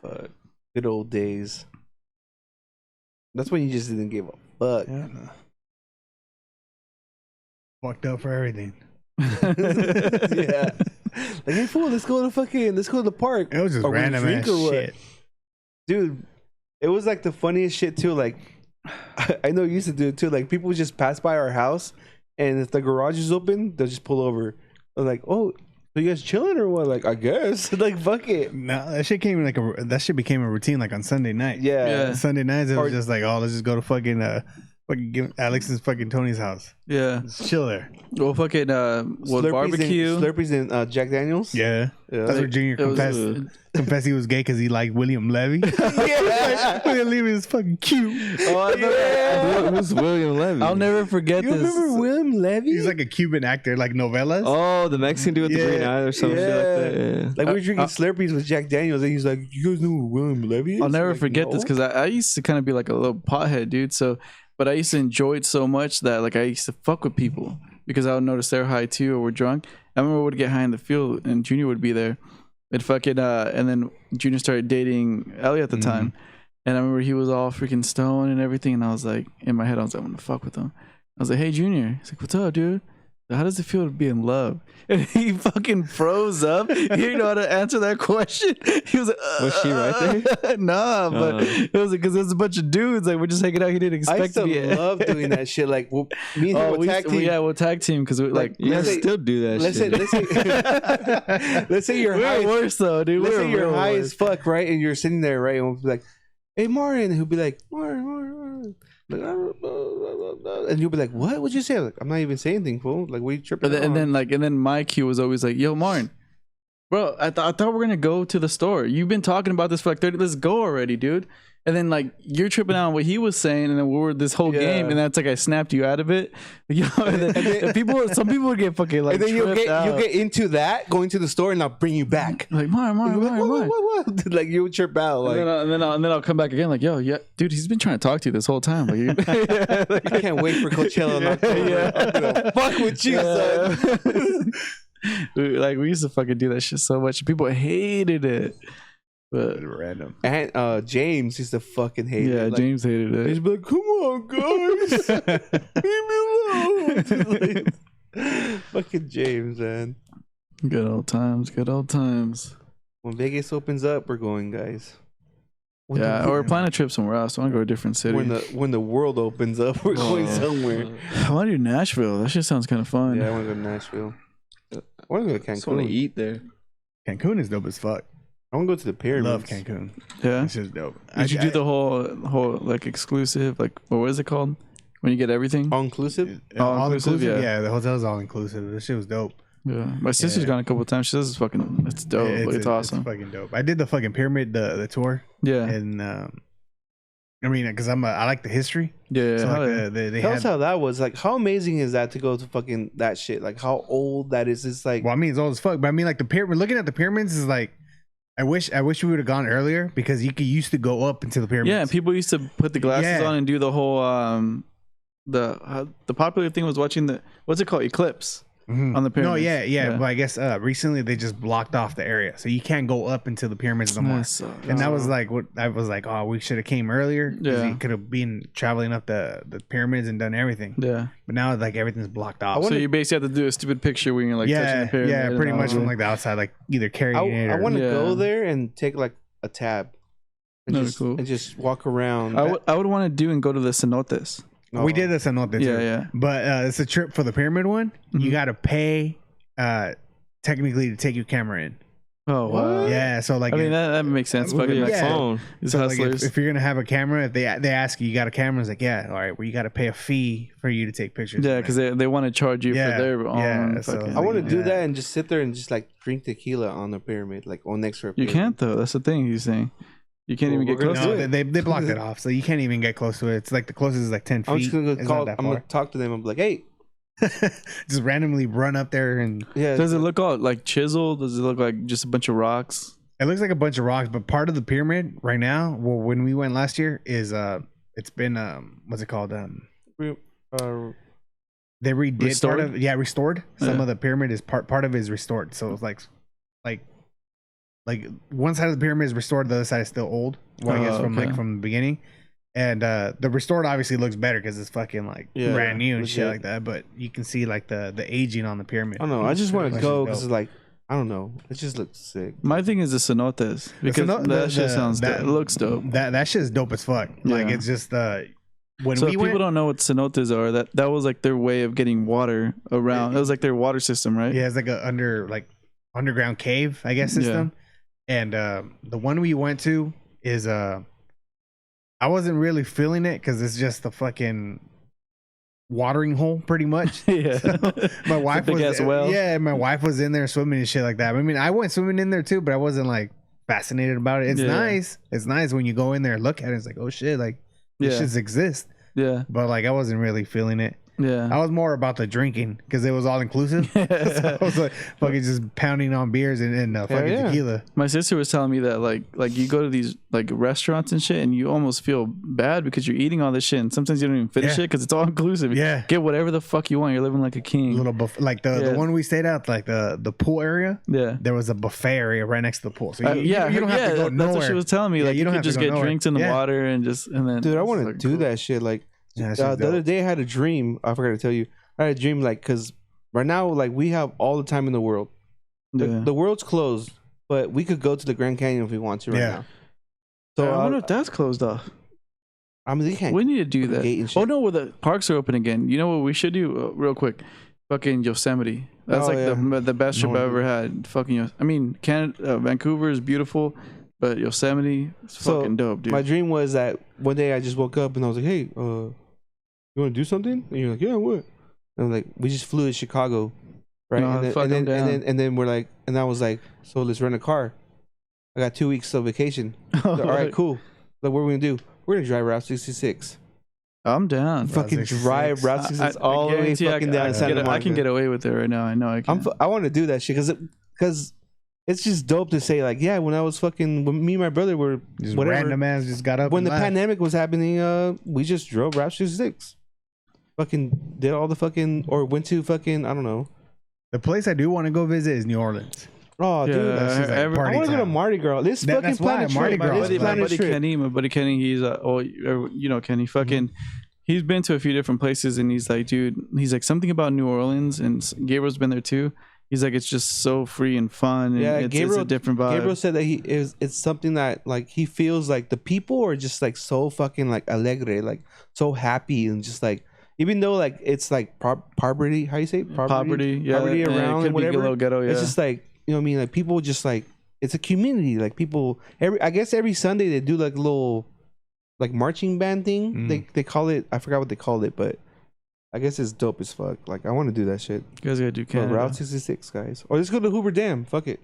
Fuck. Good old days. That's when you just didn't give a fuck. Yeah. Fucked up for everything. Yeah. Like, hey, fool, let's go to the park. It was just Are we random drink ass or what? shit. Dude, it was like the funniest shit too. Like, I know you used to do it too. Like, people would just pass by our house, and if the garage is open, they'll just pull over. They're like, "Oh, so you guys chilling or what?" Like, I guess. Like, fuck it. No, that shit came that shit became a routine like on Sunday night. Yeah. Sunday nights it was Or- just like, oh, let's just go to fucking give Alex's fucking Tony's house. Yeah. Just chill there. Well, fucking barbecue. Slurpees and Jack Daniels. Yeah. Yeah. That's where Junior It was, confessed he was gay because he liked William Levy. Yeah. William Levy was fucking cute. Oh, I Yeah. Who's William Levy? I'll never forget You this. remember William Levy? He's like a Cuban actor, like novellas. Oh, the Mexican dude with the green eye or some shit like that. Yeah. Like, we were drinking Slurpees with Jack Daniels, and he's like, "You guys know who William Levy is?" I'll never Like, forget this no. because I used to kind of be like a little pothead, dude. So, but I used to enjoy it so much that like I used to fuck with people because I would notice they're high too or we're drunk. I remember we'd get high in the field and Junior would be there. It fucking and then Junior started dating Ellie at the time, and I remember he was all freaking stoned and everything, and I was like, in my head, I was like, I want to fuck with him. I was like, "Hey, Junior." He's like, "What's up, dude? How does it feel to be in love?" And he fucking froze up. He didn't know how to answer that question. He was like, Was she right there? Nah, but it was because there's a bunch of dudes. Like, we're just hanging out. He didn't I expect used to to be. love doing that shit. Like, me and him Oh, would tag team. we'll tag team because we like. You Let's guys say- still do that Let's say, shit. let's say you're We're high. worse though, dude. Let's We're say you're real high worse. as fuck, right? And you're sitting there, right? And we'll be like, hey Martin, he'll be like, Martin. And you'll be like, what would you say? Like, I'm not even saying anything, fool. Like, what are you tripping on? And then my cue was always like, yo, Martin, bro, I thought we were gonna go to the store. You've been talking about this for like 30. Let's go already, dude. And then like you're tripping out on what he was saying, and then we were this whole game, and that's like I snapped you out of it. Yo, and then some people would get fucking like. And then you'll get into that, going to the store, and I'll bring you back. Like Martin. What? Like you'll trip out. Like, and then I'll come back again. Like, yo, yeah, dude, he's been trying to talk to you this whole time. Like, I can't wait for Coachella in October. Yeah. I'm gonna fuck with you, son. Like we used to fucking do that shit so much. People hated it. But random. And James used to fucking hate it. Yeah, Like, James hated it. he's like, come on, guys. Leave me alone. Like, fucking James, man. Good old times. Good old times. When Vegas opens up, we're going, guys. Yeah, or we're planning a trip somewhere else. I want to go to a different city. When the world opens up, we're going somewhere. I want to do Nashville. That shit sounds kind of fun. Yeah, I want to go to Nashville. I want to go to I just want to Cancun. eat there. Cancun is dope as fuck. I want to go to the pyramids. Love Cancun. Yeah. It's just dope. Did you do the whole like exclusive, like what was it called? When you get everything? All inclusive? all inclusive? yeah. Yeah, the hotel's all inclusive. This shit was dope. Yeah. My sister's gone a couple of times. She says it's dope. It's awesome. It's fucking dope. I did the fucking pyramid, the tour. Yeah. And I mean, because I like the history. Yeah. So hell like yeah. they Tell had, us how that was. Like, how amazing is that to go to fucking that shit? Like, how old that is. It's like, well, I mean, it's old as fuck. But I mean, like the pyramid. Looking at the pyramids is like, I wish we would have gone earlier because you used to go up into the pyramids. Yeah, people used to put the glasses on and do the whole the popular thing was watching the what's it called, eclipse on the pyramids. No, yeah. But I guess recently they just blocked off the area, so you can't go up into the pyramids no more. And that was like what I was like. Oh, we should have came earlier. Yeah, you could have been traveling up the pyramids and done everything. Yeah, but now like everything's blocked off. So you basically have to do a stupid picture when you're like touching the pyramid. Yeah, pretty much from like the outside, like either carrying it. I want to go there and take like a tab and just walk around. I would want to do and go to the cenotes. No. We did this cenote too. Yeah. But it's a trip for the pyramid one. Mm-hmm. You got to pay technically to take your camera in. Oh wow. Yeah, so like I mean that makes sense. Fucking phone. So like if you're gonna have a camera, if they ask you got a camera, it's like all right, well you got to pay a fee for you to take pictures. Yeah, because they want to charge you for their own. Yeah, so I want to do that and just sit there and just like drink tequila on the pyramid, like on next to a pyramid. You can't though. That's the thing he's saying. You can't even get close to it. They blocked it off, so you can't even get close to it. It's like the closest is like 10 feet. I'm just gonna I'm gonna talk to them. I'm like, hey. Just randomly run up there and does it look all like chiseled? Does it look like just a bunch of rocks? It looks like a bunch of rocks, but part of the pyramid right now, well, when we went last year, is it's been what's it called? They redid restored? part of restored. Some of the pyramid is part of it is restored. So it's like one side of the pyramid is restored, the other side is still old. Well, I guess from the beginning. And the restored obviously looks better because it's fucking like brand new and shit like that. But you can see like the aging on the pyramid. I don't know. I just want to go because it's like, I don't know. It just looks sick. My thing is the cenotes because that shit sounds dope. It looks dope. That shit is dope as fuck. Like it's just when so if people don't know what cenotes are, that was like their way of getting water around. It was like their water system, right? Yeah, it's like a underground cave, I guess, system. And the one we went to is I wasn't really feeling it because it's just a fucking watering hole, pretty much. Yeah. So my wife was well. Yeah, my wife was in there swimming and shit like that. I mean, I went swimming in there too, but I wasn't like fascinated about it. It's nice. It's nice when you go in there and look at it. It's like, oh shit, like this shit exists. Yeah. But like I wasn't really feeling it. Yeah, I was more about the drinking because it was all inclusive. So I was like fucking just pounding on beers and fucking tequila. My sister was telling me that like you go to these like restaurants and shit, and you almost feel bad because you're eating all this shit, and sometimes you don't even finish it because it's all inclusive. Yeah, get whatever the fuck you want. You're living like a king. A little like the one we stayed at, like the pool area. Yeah, there was a buffet area right next to the pool. So you don't have to go nowhere. That's what she was telling me. Like you could just get drinks in the water and then. Dude, I want to do that shit. Like the other day, I had a dream. I forgot to tell you. I had a dream like because right now like we have all the time in the world. The world's closed, but we could go to the Grand Canyon if we want to now. So I wonder if that's closed off. I mean, they can't. We need to do that. Oh no, well the parks are open again. You know what we should do real quick? Fucking Yosemite. That's the best trip I've ever had. Fucking I mean, Canada, Vancouver is beautiful. But Yosemite is So, fucking dope, dude. My dream was that one day I just woke up and I was like, "Hey, you want to do something?" And you're like, "Yeah, what?" And I'm like, "We just flew to Chicago, right?" No, fuck 'em down. and then we're like, and I was like, "So let's rent a car." I got 2 weeks of vacation. All right, cool. Like, what are we gonna do? We're gonna drive Route 66. I'm down. Fucking 66. drive Route 66 all the way guarantee fucking down to Santa Monica. I can get away with it right now. I know I can. I want to do that shit because it's just dope to say like, yeah, when I was fucking, when me and my brother were Just whatever, random ass just got up. when and the left. pandemic was happening, we just drove Route 66. Fucking did all the fucking, or went to fucking, I don't know. The place I do want to go visit is New Orleans. Oh, Yeah, dude. That's just like every- I party want to go to town. Mardi Gras. This That- fucking that's why, planet Mardi trip. Gras. This This my planet buddy trip. Kenny, he's you know Kenny, fucking, he's been to a few different places, and he's like, dude, he's like something about New Orleans, and Gabriel's been there too. He's like, it's just so free and fun, and Yeah, it's a different vibe. Gabriel said that it's something that like he feels like the people are just like so fucking like alegre, like so happy, and just like even though like it's like poverty, how you say it? Poverty, yeah, poverty and around it could and be a whatever. little ghetto, yeah. It's just like, you know what I mean, like people just like, it's a community, like people I guess every Sunday they do like a little like marching band thing. They call it, I forgot what they called it, but I guess it's dope as fuck. Like I want to do that shit. You guys gotta do But Canada. Route 66, guys, or let's go to Hoover Dam. Fuck it,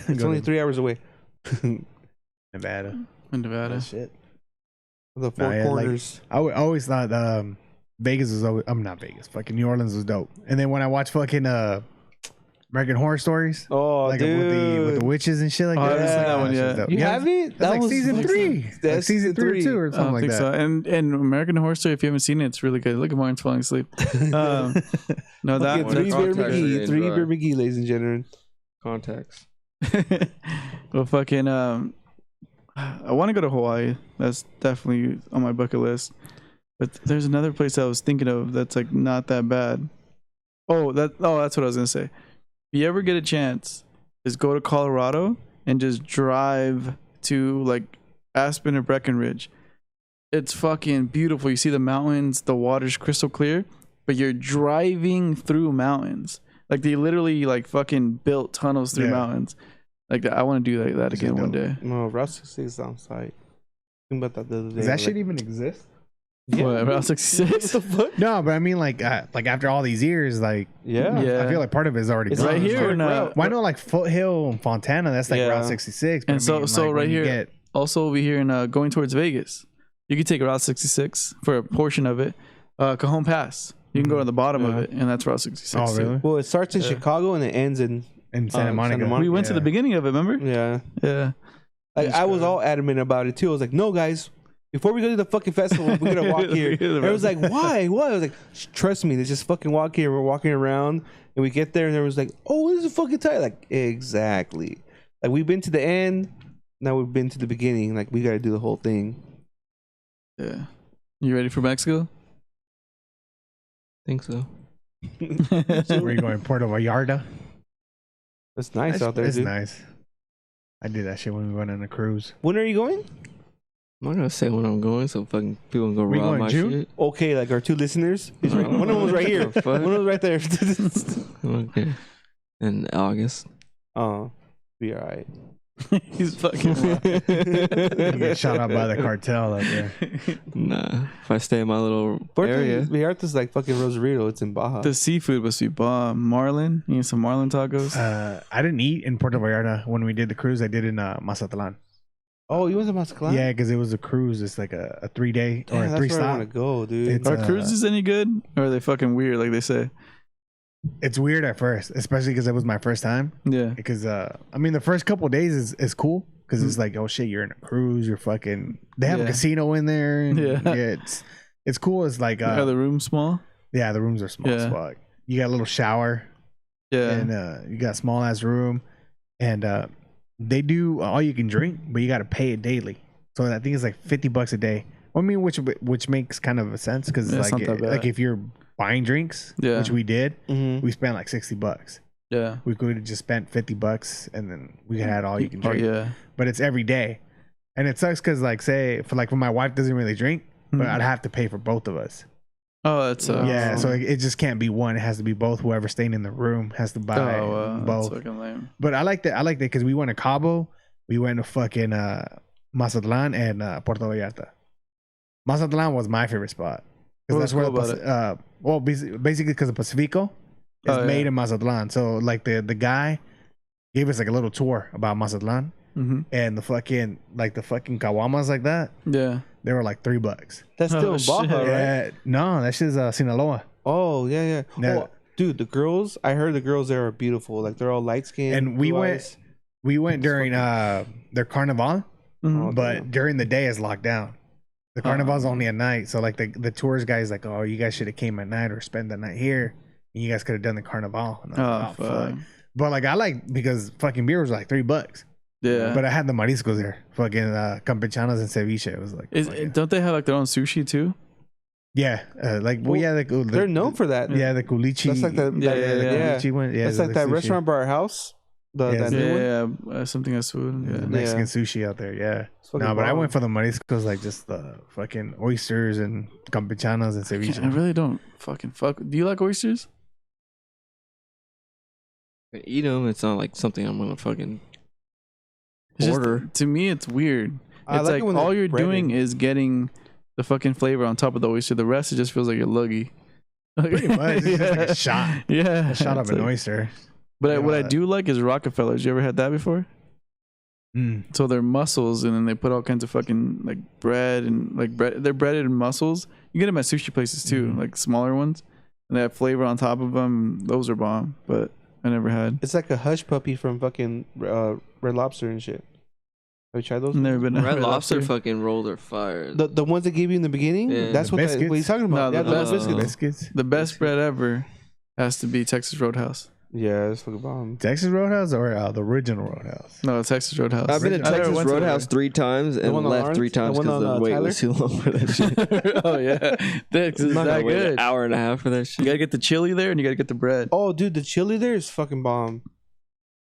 it's Go only to 3 hours away. Nevada. in Nevada. That shit. The four Nah, yeah, like, corners. I always thought Vegas was always, I'm not Vegas. Fucking New Orleans was dope. And then when I watched fucking American Horror Stories, Oh, like dude, with the witches and shit like Oh, I that. haven't seen that Oh, one shit's yet. dope. you Yeah, haven't? That's like season 3. Like That's season 3 or 2 or I something don't like think that. so. And American Horror Story, if you haven't seen it, it's really good. Look at Martin's falling asleep. No, that Fucking Three that's Bear context McGee, and Three dry. Bear McGee, ladies and gentlemen. Context. well, fucking, I want to go to Hawaii. That's definitely on my bucket list. But there's another place I was thinking of that's like not that bad. That's what I was gonna say. If you ever get a chance, is go to Colorado and just drive to like Aspen or Breckenridge. It's fucking beautiful. You see the mountains, the water's crystal clear, but you're driving through mountains. Like they literally like fucking built tunnels through Yeah. mountains. Like that, I want to do like that That's again one dope. day. No, Route 66 is on site. Think about that the other day. Does that like, shit even exist? yeah, What, Route 66? What the fuck? No, but I mean like after all these years, like Yeah. Yeah. I feel like part of it is already It's done. right here. Historic And, route. Well, I know like Foothill and Fontana, that's like Yeah. Route 66. But And I so- mean, so like, right when you here- get- Also over here in going towards Vegas, you can take Route 66 for a portion of it. Cajon Pass, you can go to the bottom of Yeah. it, and that's Route 66. oh too. really? Well, it starts in Yeah. Chicago and it ends in. In Santa Monica. Santa Monica. We went to the Yeah. beginning of it, remember? Yeah. Yeah. Like, I was all adamant about it too. I was like, no, guys, before we go to the fucking festival, we're gonna walk here. And I was like, why? What? I was like, trust me, let's just fucking walk here. We're walking around, and we get there, and there was like, oh, this is fucking tight. Like, exactly. Like, we've been to the end, now we've been to the beginning. Like, we got to do the whole thing. Yeah. You ready for Mexico? Think so. Where you going? Puerto Vallarta? It's nice out there, It's dude. nice. I did that shit when we went on a cruise. When are you going? I'm not gonna say when I'm going, so fucking people can go We rob going my June? shit. Okay, like our two listeners. He's right. One of them was right here. Fuck. One of them was right there. Okay. In August. Oh, be all right. He's fucking. You get shot out by the cartel out there. Nah. If I stay in my little area. Vallarta's like fucking Rosarito. It's in Baja. The seafood must be bomb. Marlin, you need some Marlin tacos. I didn't eat in Puerto Vallarta when we did the cruise. I did in Mazatlan. Oh, you went to Mazatlan? Yeah, because it was a cruise. It's like a 3-day or Damn, a that's 3 where I stop. want to go, dude. It's Are cruises any good, or are they fucking weird, like they say? It's weird at first, especially because it was my first time. Yeah. Because I mean, the first couple of days is cool because it's like, oh shit, you're in a cruise. You're fucking. They have a Yeah. casino in there. And Yeah. it's cool. It's like Are the rooms small? yeah, the rooms are small as Yeah. fuck. You got a little shower Yeah. and you got a small ass room, and they do all you can drink, but you got to pay it daily. So I think it's like $50 a day. I mean, which makes kind of a sense because Yeah, it's like not that bad. like if you're buying drinks, Yeah. which we did, Mhm. we spent like $60. Yeah. We could have just spent $50 and then we had all you can Oh drink. yeah. But it's every day, and it sucks because like say for like when my wife doesn't really drink, but Mhm. I'd have to pay for both of us. Oh, that's Yeah, so it just can't be one. It has to be both. Whoever's staying in the room has to buy That's both. fucking lame. But I like that. I like that because we went to Cabo, we went to fucking Mazatlan and Puerto Vallarta. Mazatlan was my favorite spot. What That's was where cool about it? well, basically because the Pacifico is made in Mazatlan. So like the guy gave us like a little tour about Mazatlan, and the fucking caguamas like that. Yeah, they were like $3. That's still in Baja, right? Yeah, no, that shit's Sinaloa. Oh yeah. Oh, dude, the girls. I heard the girls there are beautiful. Like they're all light skinned. And we went during their carnival, but during the day is locked down. The carnival's only at night, so like the tours guys like, oh, you guys should have came at night or spent the night here, and you guys could have done the carnival. And I was like, fuck. But like I like because fucking beer was like $3. Yeah, but I had the mariscos there, fucking campechanas and ceviche. It was like, don't they have like their own sushi too? Yeah, they're known for that. Yeah, the culichi. That's like the culichi one. Yeah, that's like that restaurant by our house. Something as food. Yeah. Mexican sushi out there. Yeah. No, but I went for the mariscos, like just the fucking oysters and campechanas and ceviche. I really don't fucking fuck. Do you like oysters? I eat them. It's not like something I'm gonna fucking It's order. to me, it's weird. It's like like all you're doing is getting the fucking flavor on top of the oyster. The rest, it just feels like a luggy. Pretty much. It's just like a shot. Yeah. A shot of an oyster. But what I do like is Rockefellers. You ever had that before? So they're mussels, and then they put all kinds of fucking like bread and like bread. They're breaded in mussels. You get them at sushi places too, like smaller ones, and they have flavor on top of them. Those are bomb, but I never had. It's like a hush puppy from fucking Red Lobster and shit. Have you tried those? Never been. Red Lobster fucking rolls are fire. The ones they gave you in the beginning. Yeah. That's what he's talking about. No, the biscuits. The best bread ever has to be Texas Roadhouse. Yeah, it's fucking bomb. Texas Roadhouse or the original Roadhouse? No, Texas Roadhouse. I've been to Texas Roadhouse 3 times and left 3 times because the wait was too long for that shit. Oh yeah, Texas is that good. An hour and a half for that shit. You gotta get the chili there, and you gotta get the bread. Oh, dude, the chili there is fucking bomb.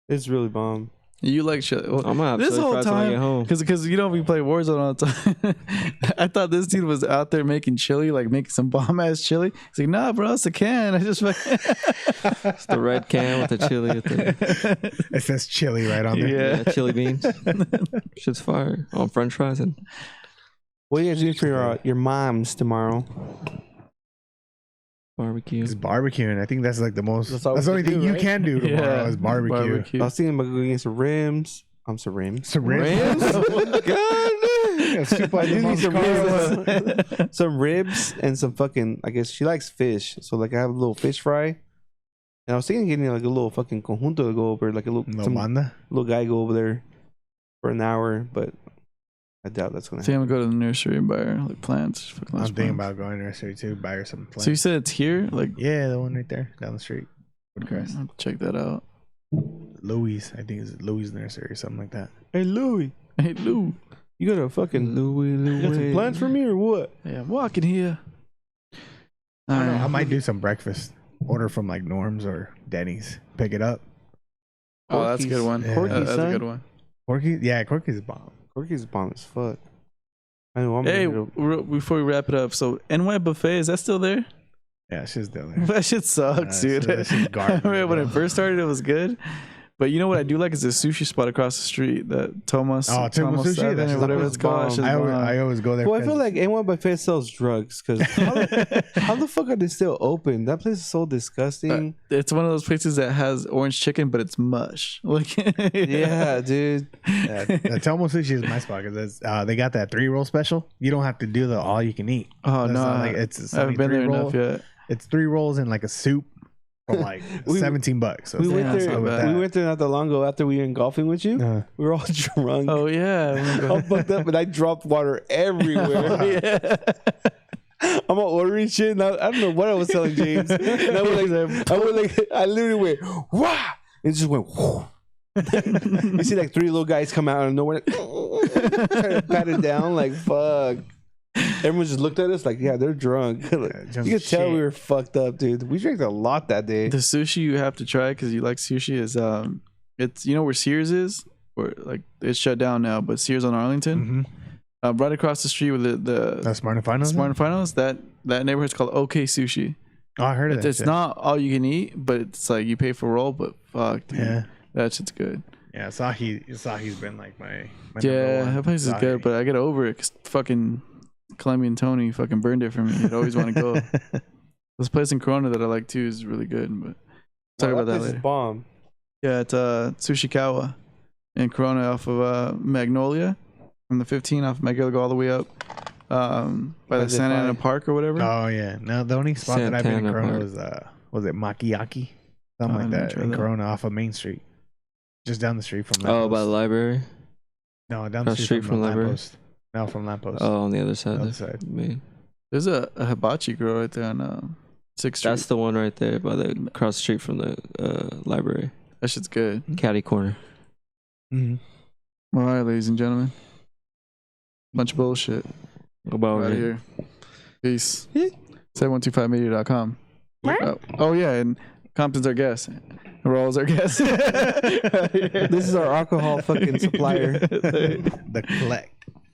It's really bomb. You like chili? Well, I'm gonna have this whole when I get time home. because you know we play Warzone all the time. I thought this dude was out there making chili, like making some bomb ass chili. He's like, nah, bro, it's a can. I just It's the red can with the chili. It says chili right on there. Yeah, chili beans. Shit's fire on French fries and. What are you guys doing for your moms tomorrow? Barbecue. It's barbecuing. I think that's like the most. That's the we only can thing do, you right? can do tomorrow is barbecue. I was thinking about going get some rims. Some rims. Some ribs. Some ribs and some fucking. I guess she likes fish, so like I have a little fish fry. And I was thinking of getting like a little fucking conjunto to go over, like a little guy go over there for an hour, but I doubt that's gonna happen. I'm happen. gonna go to the nursery and buy her like plants. I'm thinking about going to the nursery too, buy her some plants. So you said it's here, like yeah, the one right there down the street. I'll check that out. Louis, I think it's Louis nursery or something like that. Hey Louis, Lou, you got a fucking Louis. You got some plans for me or what? Yeah, I'm walking here. I don't know. I might do some breakfast. Order from like Norm's or Denny's. Pick it up. Oh, that's a good one. Yeah. Corky's, that's a good one. Corky? Yeah, Corky's a bomb. Corky's bomb as fuck. I know. Hey, before we wrap it up, so NY Buffet, is that still there? Yeah, she's still there. That shit sucks, dude. That shit's garbage, I remember when bro. it first started, it was good. But you know what I do like is a sushi spot across the street, that Thomas. Oh, Tomo Sushi, 7 that's or whatever it's called. That shit's I always go there. Well, I feel like A1 Buffet sells drugs because how the fuck are they still open? That place is so disgusting. It's one of those places that has orange chicken, but it's mush. Like, yeah, dude. The Tomo Sushi is my spot because they got that 3-roll special. You don't have to do the all you can eat. Oh no, I haven't been there enough yet. It's 3 rolls and like a soup for like $17. So we went there not that long ago after we went golfing with you. We were all drunk. Oh yeah, I'm fucked up, and I dropped water everywhere. Yeah. I'm all ordering shit. And I don't know what I was telling James. And I literally went wah, and it just went. Whoo. You see like 3 little guys come out of nowhere, like, trying to pat it down, like fuck. Everyone just looked at us like, yeah, they're drunk. You could tell we were fucked up, dude. We drank a lot that day. The sushi you have to try because you like sushi is it's where Sears is, or like it's shut down now, but Sears on Arlington, right across the street with the Smart and Finals. Smart and Finals. That neighborhood's called OK Sushi. Oh, I heard of that. It's not all you can eat, but it's like you pay for roll. But fuck, dude, yeah, that shit's good. Yeah, Asahi's been like my Yeah, number that place is one. good, but I get over it because fucking Clemmy and Tony fucking burned it for me. I'd always want to go. This place in Corona that I like too is really good, but talk about that place is later. bomb. Yeah, it's Tsushikawa in Corona off of Magnolia from the 15 off Magnolia all the way up by the Santa Ana Park or whatever. Oh yeah, no, the only spot that I've been in Santana Corona was it Makiyaki, something like that in Corona off of Main Street, just down the street from. Oh, by the library. No, down the street from Lamppost. No, from Lamppost. Oh, on the other side. Other side. Man. There's a hibachi grill right there on 6th Street. That's the one right there by the across the street from the library. That shit's good. Caddy corner. Mm-hmm. All right, ladies and gentlemen. Bunch of bullshit. About Out of it. here. Peace. 7125media.com. Oh yeah, and Compton's our guest. Raul's our guest. This is our alcohol fucking supplier. The collect.